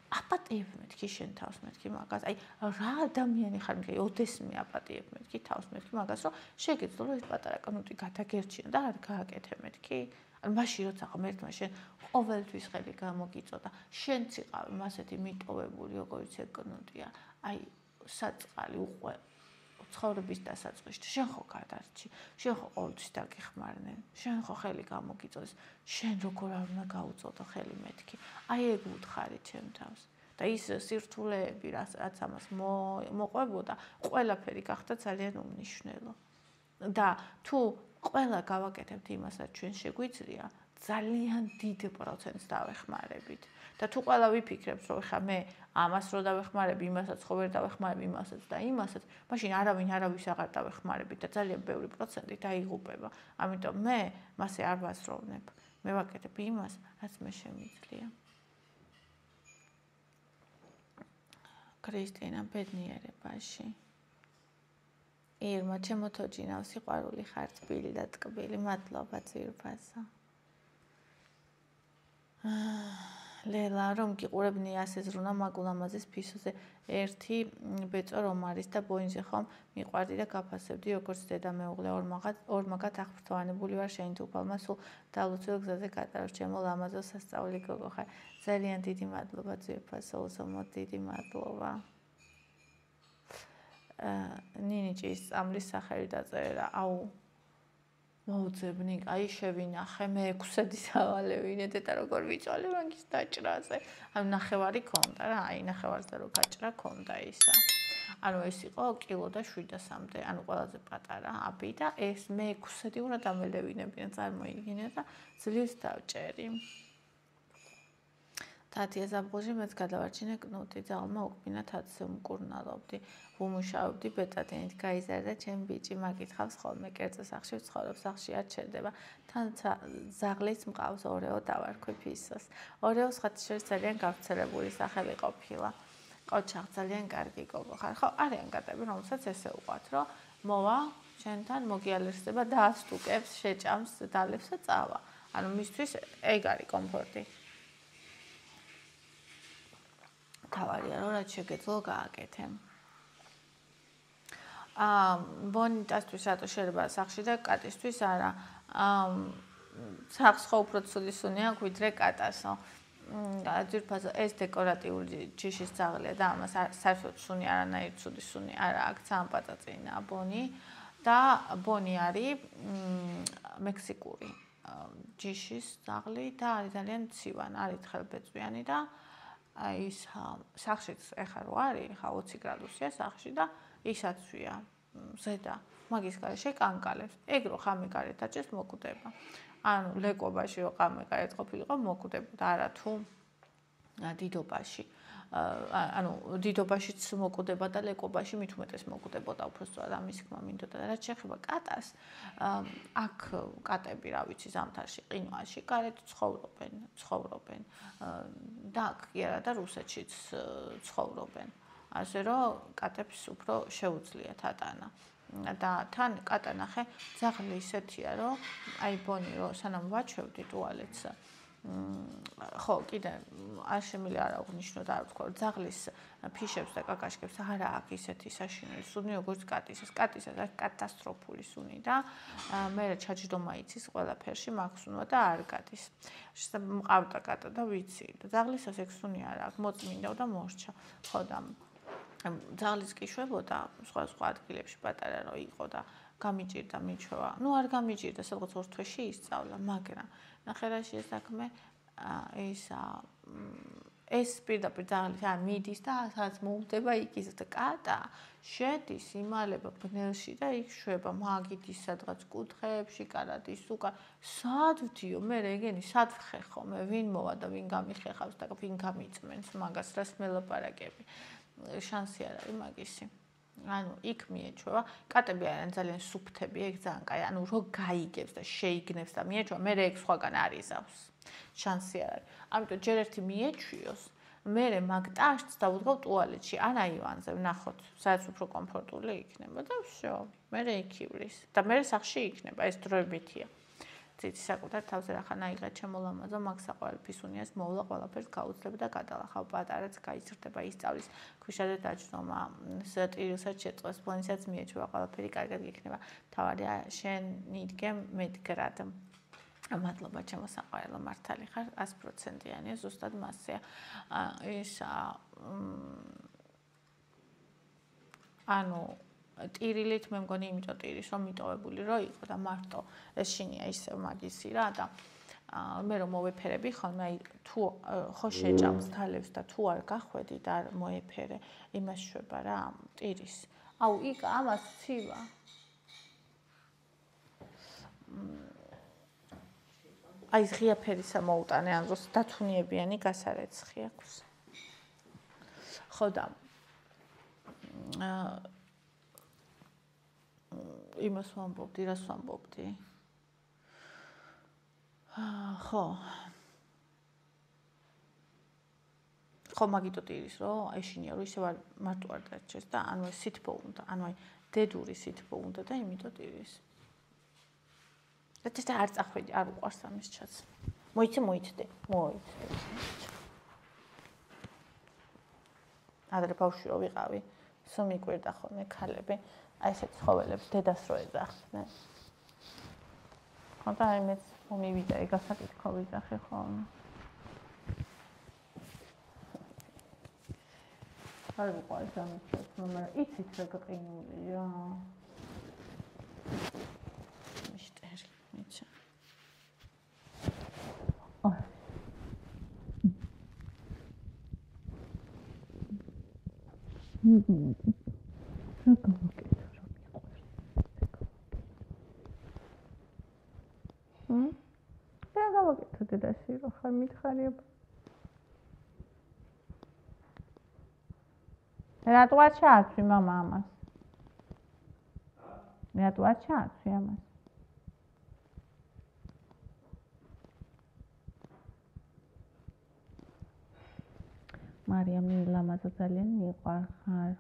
აპატიებ მეთქი შენ თავს მეთქი მაგას. აი რა ადამიანი ხარ მეთქი, ოდესმე აპატიებ მეთქი თავს მეთქი მაგას, რომ შეგეძლო რომ ეს პატარა კნუტი გადაგერჩინა და არ გააკეთე მეთქი. ან მაშინ როცა ღმერთმა შენ ყოველთვის ხელი გამოგიწოდა, შენც იყავი მასეთი მიტოვებული, როგორც ეგ კნუტია. აი საწყალი უყვე ცხოვრების დასაწყისში შენ ხო გადარჩი, შენ ხო ყოველთვის დაგეხმარნენ, შენ ხო ხელი გამოგიწოდეს, შენ როგორ არ უნდა გაუწოდო ხელი მეთქი. აი ეგ უთხარი ჩემ თავს. და ის სირთულეები, რაც ამას მოყვებოდა, ყველაფერი გახდა ძალიან უმნიშვნელო. და თუ ყველა გავაკეთებთ იმასაც ჩვენ შეგვიძლია, ძალიან დიდ პროცენტს დავეხმარებით. და თუ ყველა ვიფიქრებთ, რომ ხა მე ამას რო დავეხმარები, იმასაც ხო ვერ დავეხმარები, იმასაც და იმასაც, მაშინ არავის აღარ დავეხმარებით და ძალიან ბევრი პროცენტი დაიღუპება. ამიტომ მე მასე არ ვასროვნებ. მე ვაკეთებ იმას, რაც მე შემიძლია. კრისტინა ბედნიერებაში. ირმა, ჩემო თოჯინავ სიყვარული ხარ თბილი და ტკბილი, მადლობა ძვირფასო. ლელა, რომ გიყურებნი ასე ზრუნა მაგულამაზის ფისოზე ერთი ბეწო რომ არის და ბოინზე ხომ მიყვარდი და გაფასებდი როგორც დედა მეუღლე ორმაგად აღფრთოვანებული ვარ შენი თუფალმა სულ დალუცილ გზაზე გატაროს ჩემო ლამაზო სასწაული გოგო ხარ. ძალიან დიდი მადლობა ძვირფასო, უსამოდ დიდი მადლობა. ნინიჭის წამლის სახელი დაწერა. აუ მოუძებნი, აი შევინახე, მე 6-ი სავალევინეთ და როგორ ვიწვალე მაგის დაჭრაზე. ანუ ნახევარი ქონდა რა, აი ნახევარზე რო გაჭრა ქონდა ისა. ანუ ეს იყო კილო და 700-მდე, ანუ ყველაზე პატარა აბი და ეს მე 6-ი უნდა დამელევინებინა, წარმოიდგინე და ძლივს დავჭერი. თათია ზაბღუჟი მეც გადავარჩინე კნუტი, ძალმა უკბინა თათზე უმკურნალობდი. ვუმუშავებდი ბეტადინით, გაიზარდა ჩემი ბიჭი, მაგითხავს ხოლმე კერძო სახლში ვცხოვრობ, სახლში არ ჩერდება. თან ზაღლიც მყავს, ორეო დავარქვი ფისოს. ორეოს ხათშორის ძალიან გავრცელებული სახელი ყოფილა. ყოჩაღ ძალიან კარგი გოგო ხარ. ხო, არიან კატები, რომელსაც ესე უყვათ, რომ მოვა, შენთან მოგიალერსება და ასტუკებს, შეჭამს, დალევს და წავა. ანუ მისთვის ეგ არის კომფორტი. თავარია რომ რაც შეგეძლო გააკეთე. ბონიტასთვის რატო შეიძლება სახში და კატისთვის არა. სახს ხო უფრო ცუდი სუნი აქვს ვიდრე კატასო. ძირფასო ეს დეკორატიული ჯიშის ძაღლია და ამას საერთოდ სუნი არანაირი ცუდი სუნი არა აქვს, ძალიან პაწაწინა ბონი და ბონი არის მექსიკური ჯიშის ძაღლი და არის ძალიან მცივანი, არის თხელბეწვიანი და ის სახშიც ეხა რო არის, ხა 20 გრადუსია სახში და ისაცვია ზედა მაგის გარეშე კანკალებს. ეგ რო ხამე გარეთ დაჭერს მოკვდება. ანუ ლეკობაში რო ხამე გარეთ ყოფილიყო მოკვდებოდა არა თუ დიდობაში. ანუ დიდობაშიც მოკვდება და ლეკობაში მით უმეტეს მოკვდებოდა უბრალოდ ამის ხმა მინდოდა და რაც შეეხება კატას აქ კატები რა ვიცი ზამთარში ყინვაში გარეთ ცხოვრობენ და აქ კი არა და რუსეთშიც ცხოვრობენ ასე რომ კატებს უფრო შეუძლიათ ატანა და თან კატა ნახე ძაღლი ისეთია რომ აი ბონი რომ სანამ ვაჩვევდი ტუალეტს ხო კიდე არ შემიძლია არა უნიშნო და არ ვთქვა ძაღლის ფიშებს და კაკაშკებს არა აქვს ისეთი საშინელი სუნი როგორც კატისას კატისას არის კატასტროფული სუნი და მე ჩაჯდომა იცის ყველაფერში მაქსუნვა და არ გადის მყავდა კატა და ვიცი და ძაღლისას ეგ სუნი არ აქვს მოწმინდა და მორჩა ხო და ძაღლის კი შვებოდა სხვა ადგილებში პატარა რო იყო და გამიჭირდა მიჩვევა ნუ არ გამიჭირდა სადღაც ორ თვეში ისწავლა მაგრამ ნახერაში საქმე ეს პირდაპირ ძაღლი ან მიდის და სადაც მოუდება იქის და კატა შედის იმალება ბნელში და იქ შვება მაგიდის სადღაც კუთხეებში კარადის უკან სადვდიო მე რეგენი სად ვხეხო მე ვინ მოვა და ვინ გამიხეხავს და ვინ გამიწმენს მაგას რას მელაპარაკები შანსი არ არის მაგისი ანუ იქ მიეჩვევა კატები არიან ძალიან სუფთები ეგ ძალიან კაი ანუ რო გაიგებს და შეიგნებს და მიეჩვევა მე ეგ სხვაგან არიზავს შანსი არ არის ამიტომ ჯერ ერთი მიეჩვიოს მე მაგ ტაშს დავუდგავ ტუალეტში ან აივანზე ვნახოთ სადაც უფრო კომფორტული იქნება და всё მე იქივრის და მე სახში იქნება ეს დროებითია ციცი საკუთარ თავზე რახან აიღე ჩემო ლამაზო მაგ საყვარელ ფისუნიას მოვლა ყველაფერს გაუძლებ და გადალახავ პატარაც გაიზრდება ისწავლის ქვიშა და დაჯდომა ტირილსაც შეწყოს ბლენსაც მიეჩვევა ყველაფერი კარგად იქნება თავარია შენ ნიდგე მედგრად მადლობა ჩემო საყვარელო მართალი ხარ 100%-იანი ზუსტად მასეა ის ანუ ტირილით მე მგონი იმიტომ ტირის რომ მიტოვებული რო იყო და მარტო ეს შინია ისევ მაგისი რა და მე რომ მოვეფერები ხოლმე აი თუ ხო შეჭამს თალებს და თუ არ გახვედი და არ მოეფერე იმას შვება რა ტირის აუ იქ ამას ცივა აი ღია ფერისა მოუტანე ან დროს დათუნიებიანი გასარეცხი აქვს ხო და იმას ვამბობდი, რას ვამბობდი? ხო. ხო მაგიტო ტირის რომ ეშინია რომ ისევ მარტო არ დარჩეს და ანუ ეს სითბო უნდა, ანუ აი დედური სითბო უნდა და იმიტომ ტირის. და არ წახვედი, არ უყვარს ამის ჩაც. მოიცდე. ადრე ბავშვი რო ვიყავი, სულ მიკვირდა ხოლმე ქალები. აი ესეთ ცხოველებს დედას რო ეძახდნენ. ხო და აი მეც მომივიდა ეგ გასაკითხო ვიძახე ხოლმე. არ ვიყავს ამის ჩაც, მაგრამ იცით რა გაყინული რა. მისტერი, მიჩა. დედაში რო ხარ მითხარიებ. რატო არ ჩააცვი მამა ამას? რატო არ ჩააცვი ამას? მარიამ ლამაზო ძალიან მიყვარხარ.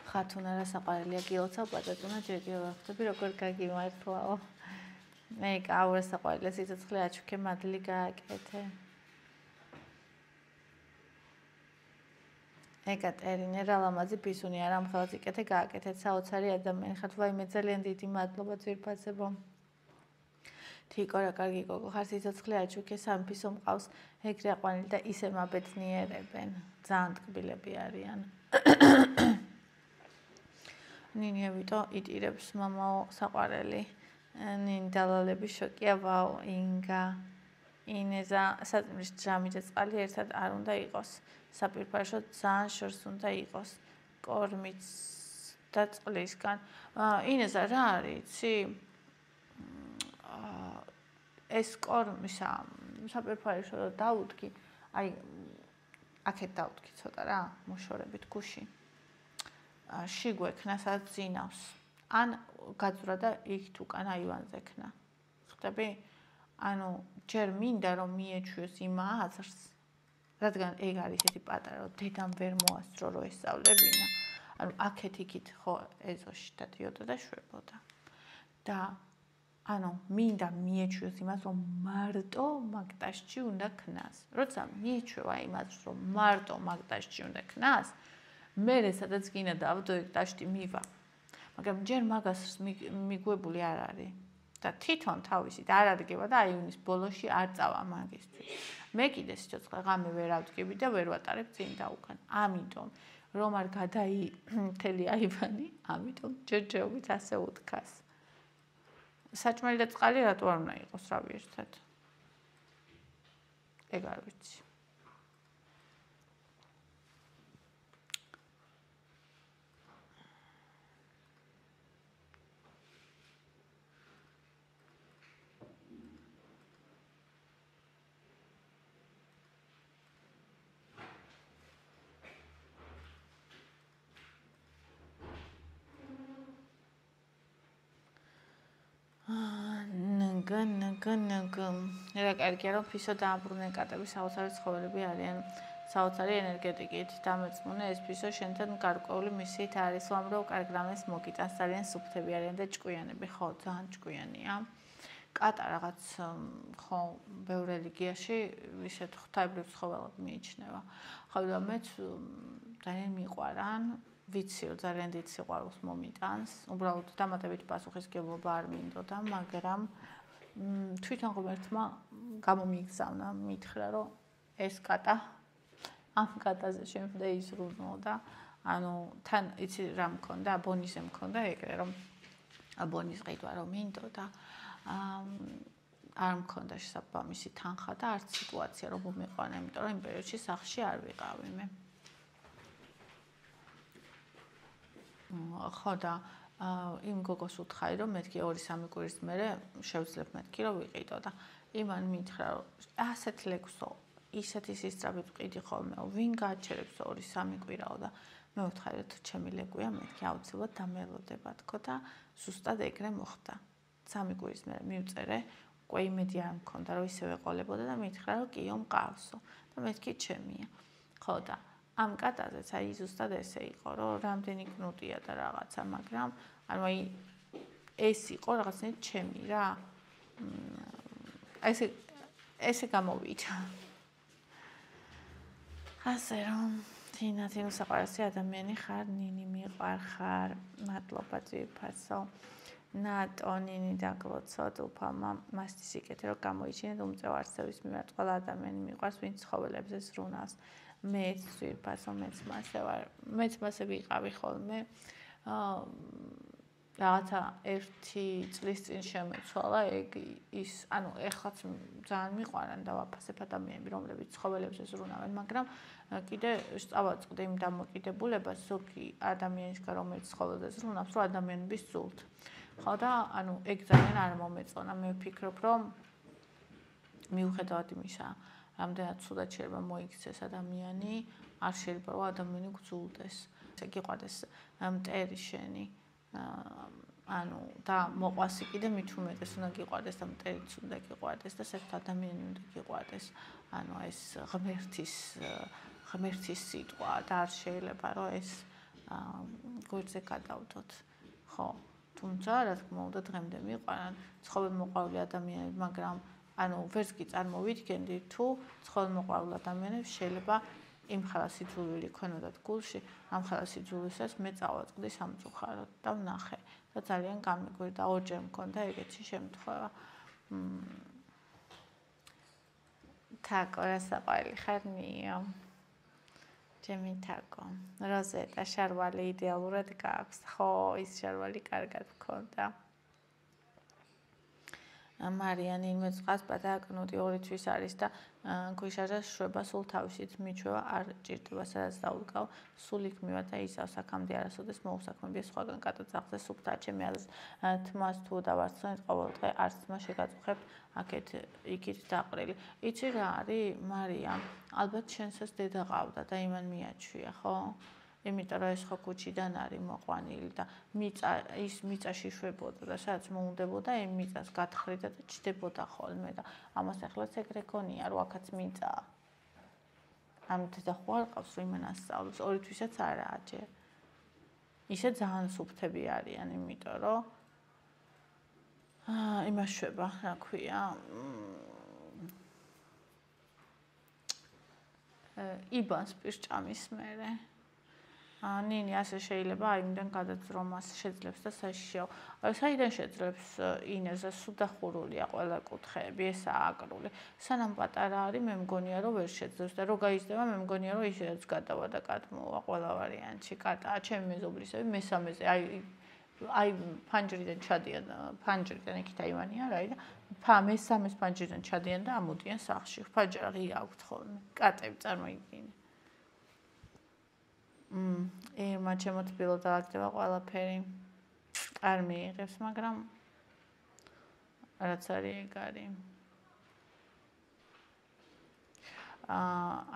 ხათუნა რა საყვარელია გილოცა პატატუნა ჯერ კიდევ ხტები როგორ გაგიმართლაო. მე კაურა საყვარელია სიცოცხლე აჩუქე მადლი გააკეთე. ეკატერინე რა ლამაზი ფისუნი არა მხოლოდ იკეთე გააკეთეთ საოცარი ადამიანი ხართ ვაი მე ძალიან დიდი მადლობა ძვირფასებო. თიკო რა კარგი გოგო ხარ სიცოცხლე აჩუქე სამფისო მყავს ეგრე აყვანილი და ისე მაბედნიერებენ ძალიან ტკბილები არიან. ნინია ვიტო იტირებს მამაო საყვარელი ნინ დალალები შოკია ვაუ ინგა ინეზა საწმრის ჯამი და წყალი ერთად არ უნდა იყოს საპირფაშო ძალიან შორს უნდა იყოს კორმიც და წყლისგან ინეზა რა არის იცი ეს კორმისა საპირფაშო დაუდგი აი აქეთ დაუდგი ცოტა რა მოშორებით გუში შიგვექნა სადაც ძინავს ან გაძვრა და იქ თუკან აივანზე ქნა. ხტები? ანუ ჯერ მინდა რომ მიეჩვიოს იმ აზრს, რადგან ეგ არის ესეთი პატარა, რომ დედამ ვერ მოასწრო რომ ესწავლებინა. ანუ აქეთ იქით ხო ეზოში დადიოდა და შვებოდა. და ანუ მინდა მიეჩვიოს იმას რომ მარტო მაგტაშში უნდა ქნას. როცა მიეჩვევა იმას რომ მარტო მაგტაშში უნდა ქნას, მე სადაც გინდა დავდო ეგ ტაშტი მივა. მაგრამ ჯერ მაგას მიგვებული არ არის და თვითონ თავისით არ ადგება და აი უნის ბოლოში არ წავა მაგისთვის. მე კიდე სიცოცხლე ღამე ვერ ავდგები და ვერ ვატარებ წინ და უკან. ამიტომ რომ არ გადაი მთელი აივანი, ამიტომ ჯერჯერობით ასე უთქას. საჭმელი და წყალი რატო არ უნდა იყოს რავი ერთად? ეგ არ ვიცი. ნგ რა კარგია რომ ფისო დააბრუნე კატები საოცარი ცხოველები არიან საოცარი ენერგეტიკით დამეწმუნე ეს ფისო შენთან გარკვეული მისით არის უამრავ კარგ რამეს მოგიტანს ძალიან სუფთები არიან და ჭკვიანები ხო ძალიან ჭკვიანია კატა რაღაც ხო ბევრ რელიგიაში ისეთ ღვთაებრივ ცხოველად მიიჩნევა ხო და მეც ძალიან მიყვარან ვიცი რომ ძალიან დიდ სიყვარულს მომიტანს უბრალოდ დამატებით პასუხისმგებლობა არ მინდოდა მაგრამ თვითონ ღმერთმა გამომიგზავნა მითხრა რომ ეს კატა ამ კატაზე შემდგე ისრუნოდა ანუ თან იცი რა მქონდა აბონიზე მქონდა ეგრე რომ აბონის ყიდვა რომ მინდოდა არ მქონდა შესაბამისი თანხა და არც სიტუაცია რომ მომიყვანა იმიტომ რომ იმ პერიოდში სახლში არ ვიყავი მე ხო და იმ გოგოს უთხარი რომ მეთქი 2-3 კვირის მერე შევძლებ მეთქი რომ ვიყიდო და იმან მითხრა რომ ასეთ ლექსო ისეთი სისწრაფით ვყიდი ხოლმე ვინ გააჩერებს 2-3 კვირაო და მე ვთხარი რომ თუ ჩემი ლეგვია მეთქი აუცილებლად დამელოდება თქო და ზუსტად ეგრე მოხდა 3 კვირის მერე მივწერე უკვე იმედი არ მქონდა რომ ისევ ეყოლებოდა და მითხრა რომ კიო მყავსო და მეთქი ჩემია ხო და ამ კატაზეც აი ზუსტად ესე იყო რომ რამდენი კნუტია და რაღაცა მაგრამ ანუ აი ეს იყო რაღაცნაირად ჩემი რა ესე გამოვიდა ასე რომ თინა საყვარელი ადამიანი ხარ ნინი მიყვარ ხარ მადლობა ძვირფასო ნატონინი დაგლოცოთ უფალმა მასტის იკეთე რომ გამოიჩინეთ უმწევ არსების მიმართ ყველა ადამიანი მიყვარს ვინც ცხოველებზე ზრუნავს მეც ძვირფასო მეც მასე ვიყავი ხოლმე რაღაცა 1 წლის წინ შემეცვალა ეგ ის ანუ ეხლაც ძალიან მიყვარან და ვაფასებ ადამიანები რომლებიც ცხოველებზე ზრუნავენ მაგრამ კიდე წავაწყდი იმ დამოკიდებულებას ზოგი ადამიანისგან რომელიც ცხოველზე ზრუნავს რომ ადამიანების ზულთ ხო და ანუ ეგ ძალიან არ მომეწონა მე ვფიქრობ რომ მიუხედავად იმისა რამდენად ცუდად შეიძლება მოიქცეს ადამიანი არ შეიძლება რომ ადამიანი გძულდეს ესე გიყვარდეს მტერი შენი ანუ და მოყვას კიდე მით უმეტეს უნდა გიყვარდეს და მტერიც უნდა გიყვარდეს და საერთოდ ადამიანი უნდა გიყვარდეს ანუ ეს ღმერთის სიტყვა და არ შეიძლება რომ ეს გვერდზე გადავდოთ ხო თუმცა რა თქმა უნდა დღემდე მიყვარან ცხოველმოყვარული ადამიანები მაგრამ ანუ ვერც კი წარმოვიდგენდი თუ ცხოველმოყვარულ ადამიანებს შეიძლება იმ ხალას სიძულვილი ქონოდათ გულში ამ ხალას სიძულვისას მე წავაწყდი სამწუხაროდ და ვნახე და ძალიან გამიგვირდა ორჯერ მქონდა ეგეთი შემთხვევა თაკო რა საყვარელი ხარ ნიო ჩემი თაკო როზეტა შარვალი იდეალურად გაქვს ხო ის შარვალი კარგად მქონდა მარიანი მეწყას პატაკნუტი 2 თვის არის და გვიშარას შვება სულ თავისით მიჩვევა არ ჭირდება სადაც დაუდგავ სულ იქ მივა და ისავს აქამდე არასოდეს მოუსაქმებია სხვაგან კატოძახზე სუფთა ჩემი არის თმას თუ დავარწმუნეთ ყოველ დღე არც თმა შეგაწუხებთ აქეთ იქით დაყრილი იცი რა არის მარია ალბათ შენსაც დედა ყავდა და იმან მიაჩვია ხო იმიტომ რომ ეს ხო ქუჩიდან არის მოყვანილი და ის მიწაში შვებოდა და სადაც მოუნდებოდა იმ მიწას გათხრიდა და ჩდებოდა ხოლმე და ამას ახლა ეგრე გონია რომ აქაც მიწაა ამ და ხო არ ყავს რომ იმან ასწავლოს 2 თვისაც არაა ჯერ ისე ძალიან სუფთები არიან იმიტომ რომ იმას შვება რა ქვია იბანს პირჭამის მერე ნინი ასე შეიძლება აიმიდან გადაძრომას შეძლებს და საშიშო. საიდან შეძლებს ინეზა სუდახურულია ყველა კუთხეები, ესაა აკრული. სანამ პატარა არის, მე მგონია რომ ვერ შეძლებს და რო გაიზრდება, მე მგონია რომ ისედაც გადავა და გადმოვა ყველა ვარიანტში. კატაა ჩემი მეზობლისები მესამეზე, აი ფანჯრიდან ჩადიან, ფანჯრიდან იქით აივანია რა და მესამეს ფანჯრიდან ჩადიან და ამოდიან სახლში. ფანჯრა ღია აქვთ ხოლმე. კატები წარმოიდგინე. ირმა ჩემო თბილო დააგდება ყველაფერი არ მიიღებს, მაგრამ რაც არის ეგ არის.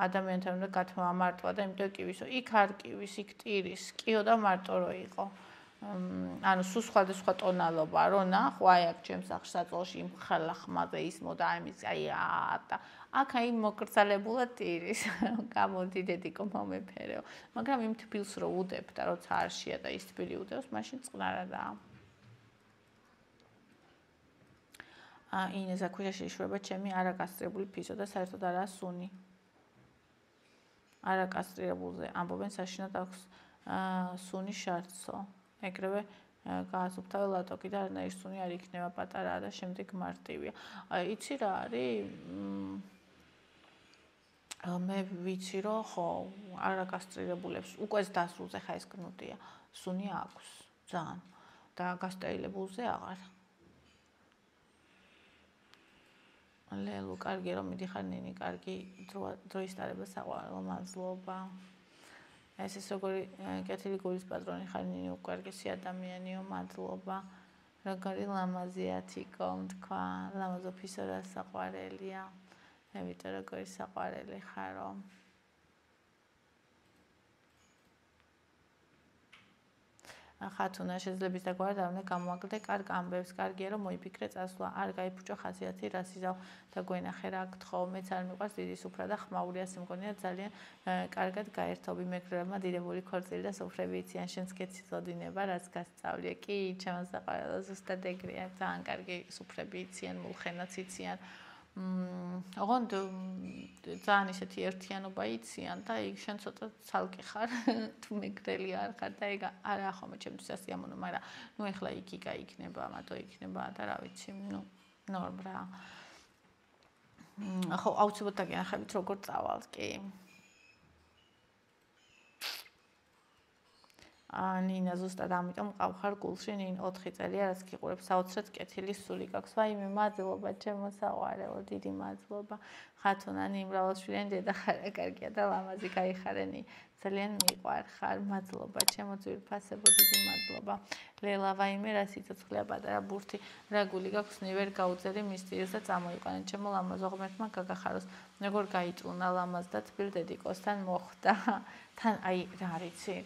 ადამიანთან უნდა გათმო ამარტვა და იმიტომ კივის, იქ არ კივის, იქ ტირის, კიო და მარტო რო იყო. ანუ სულ სხვადასხვა ტონალობა რო ნახო, აი აქ ჩემს ახ საწოლში იმ ხალა ხმაზე ისმოდა ამის აი და აქ აი მოკრძალებულად ტირის გამოდი დედიკო მომეფერეო, მაგრამ იმ თბილს რო უდებ და როცა არშია და ის თბილი უდევს, მაშინ წყნარადაა. ინეზა ქვიაში იშვება ჩემი არაკასტრირებული ფისო და საერთოდ არაა სუნი. არაკასტრირებულზე ამბობენ საშინად აქვს სუნი შარცო. ეგრევე გააზრდა ლატოკი და არანაირი სუნი არ იქნება, პატარაა და შემდეგ მარტივია. იცი რა არის? მე ვიცი რომ ხო, არაკასტრირებულებს უკვე დასრულზე ხა ეს კნუტია. სუნი აქვს ძალიან და გასტერილებულზე აღარ. ლელო, კარგი რომ მიდიხარ ნინი, კარგი დროის დარება საყვარელო, მადლობა. ეს როგორი კეთილი გულის პატრონი ხარ ნინი, უკარგესი ადამიანიო, მადლობა. როგორი ლამაზია თიკო, თქვა, ლამაზოფისო რა საყვარელია. მე ვიტყვი როგორი საყვარელი ხარო. ხათუნა შეძლებს და გვარ და უნდა გამოაკლდე კარგ ამბებს, კარგია რომ მოიფიქრე წასვლა, არ გაიფუჭო ხასიათი რასიზავ და გვენახე რა გთხოვ, მეც არ მიყვარს დიდი სუფრა და ხმაური ასე მგონია ძალიან კარგად გაერთობი მეგრებმა დიდებული ქორწილი და სუფრები იციან, შენც გეცოდინება რაც გასწავლია. კი, ჩემო საყვარელო, ზუსტად ეგრეა, ძალიან კარგი სუფრები იციან, მულხენაც იციან. ოღონდ ძალიან ისეთი ერთიანობა იციან და იქ შენ ცოტა ცალკე ხარ, თუ მეგრელი არ ხარ და ეგ არა ხომ ჩემთვის ასიამოვნო, მაგრამ ნუ ეხლა იქი გაიქნება, ამათო იქნება და რა ვიცი, ნუ ნორმა რა. ხო, აუცილებლად დაგინახებით როგორ წავალ, კი. ნინა ზუსტად ამიტომ ყავხარ გულში ნინ 4 წელია რაც გიყურებ საოცრად კეთილი სული გაქვს. ვაიმე, მადლობა ჩემო საყვარელო, დიდი მადლობა. ხათუნა ნიმრალოშვილი დედა ხარა კარგია და ლამაზი გაიხარენი. ძალიან მიყვარხარ. მადლობა ჩემო ძვირფასებო, დიდი მადლობა. ლელა, ვაიმე რა სიცოცხლეა პატარა ბურთი. რა გული გაქვს ნივერ გაუწერი მისტერიოს და წამოიყვანე ჩემო ლამაზო ღმერთმა გაგახაროს. როგორ გაიწუნა ლამაზ და თბილ დედიკოსთან მოხვდა. თან აი რა არიცი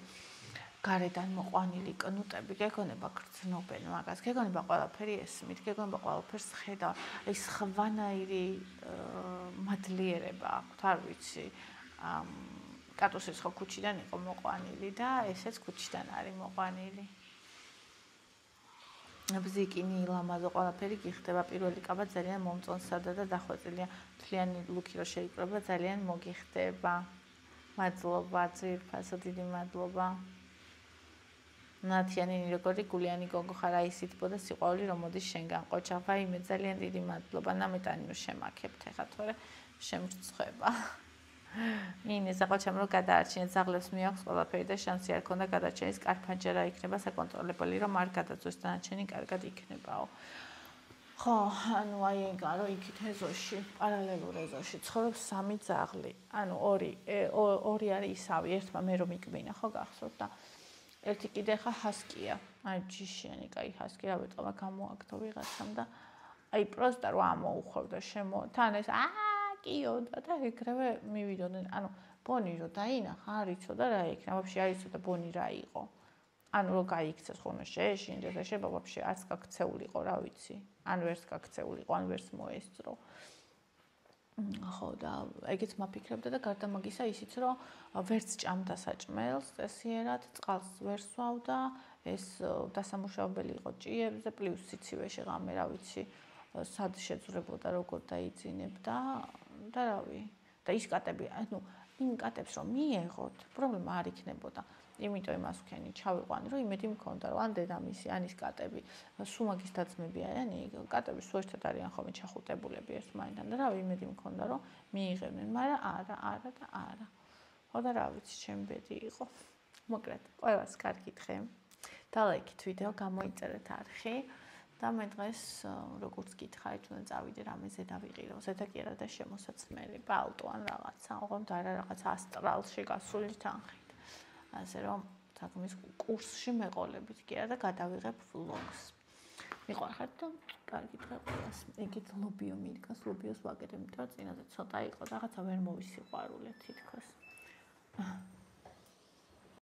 გარედან მოყვანილი კნუტები გეგონება გრძნობენ მაგას, გეგონება ყველაფერი ესმით, გეგონება ყველაფერს ხედავ, აი სხვანაირი მადლიერება აქვთ, არ ვიცი. კატუსის ხო ქუჩიდან იყო მოყვანილი და ესეც ქუჩიდან არის მოყვანილი. ბზიკინი ლამაზო ყველაფერი გიხდება, პირველი კაბა ძალიან მომწონსადა და დახვეწილია, მთლიანი ლუკი რო შეიკრება ძალიან მოგიხდება. მადლობა, ძვირფასო, დიდი მადლობა. ნათიანინი როგორი გულიანი გოგო ხარ, აი სიტყვა და სიყვარული რომ მოდის შენგან ყოჩა. ვაიმე, ძალიან დიდი მადლობა. ნამეტანი რომ შემაქებთ ეხა თორე შემრცხება. ინეს ყოჩამ რომ გადაარჩინეთ ზაღლებს მიაქვს ყველაფერი და შანსი არ ქონდა გადარჩენის კარფანჯერა იქნება საკონტროლებელი რომ არ გადაწვეს დანარჩენი კარგად იქნებაო. ხო, ანუ აი ეგა რომ იქით ეზოში, პარალელურ ეზოში ცხოვრობს 3 ზაღლი. ანუ 2 არის ისავი, ერთმა მე რომ იკმინა, ხო გახსოვთ და ერთი კიდე ხა ჰასკია. აი ჯიშიანი, კაი ჰასკი რა ვეტყობა გამოაგდო ვიღაცამ და აი პროსტა რო ამოუხავდა თან ეს კიო და ეგრევე მივიდოდნენ. ანუ ბონი რო დაინახა, არ იცოდა რა იქნება, ვაფშე არ იცოდა ბონი რა იყო. ანუ რო გაიქცეს ხოლმე შეეშინდეს და შეიძლება ვაფშე არც გაქცეულიყო, რა ვიცი. ან ვერც გაქცეულიყო, ან ვერც მოესწრო. ხო და ეგეც მაფიქრებდა და გარდა მაგისა ისიც რომ ვერც ჭამდა საჭმელს წესიერად, წყალს ვერ სვავდა, ეს დასამუშავებელი იყო ჭიებზე, პლუს სიცივეში ღამე, რა ვიცი, სად შეძვრებოდა, როგორ დაიძინებდა და რავი. და ის კატები, ანუ იმ კატებს რომ მიეღოთ, პრობლემა არ იქნებოდა. იმიტომ იმას ვქენი, ჩავიყვანი, რომ იმედი მქონდა, რომ ან დედამისი, ან ის კატები, სუმაგის დაძმები არიან, კატები სულ ერთად არიან ხოლმე ჩახუტებულები ერთმანეთთან და რავი, იმედი მქონდა, რომ მიიღებდნენ, მაგრამ არა და არა. ხო და რა ვიცი, ჩემი ბედი იყო. მოკლედ, ყველას კარგი დღე. დალაიქით ვიდეო, გამოიწერეთ არხი და მე დღეს როგორც გითხარით, უნდა წავიდე რამეზე დავიყირო, ზედა კი არა და შემოსაცმელი, პალტო ან რაღაცა, ოღონდ არა რაღაცა ასტრალში გასული თანხით. ასე რომ თაგმის კურსში მეყოლებით კი არა და გადავიღებ ვლოგს. მიყვარხართ და კარგი დღე ყველას. ეგეთ ლობიო მიდგას, ლობიოს ვაკეთებ, იმიტომ რომ წინაზე ცოტა იყო და რაღაცა ვერ მოვისიყვარულე თითქოს.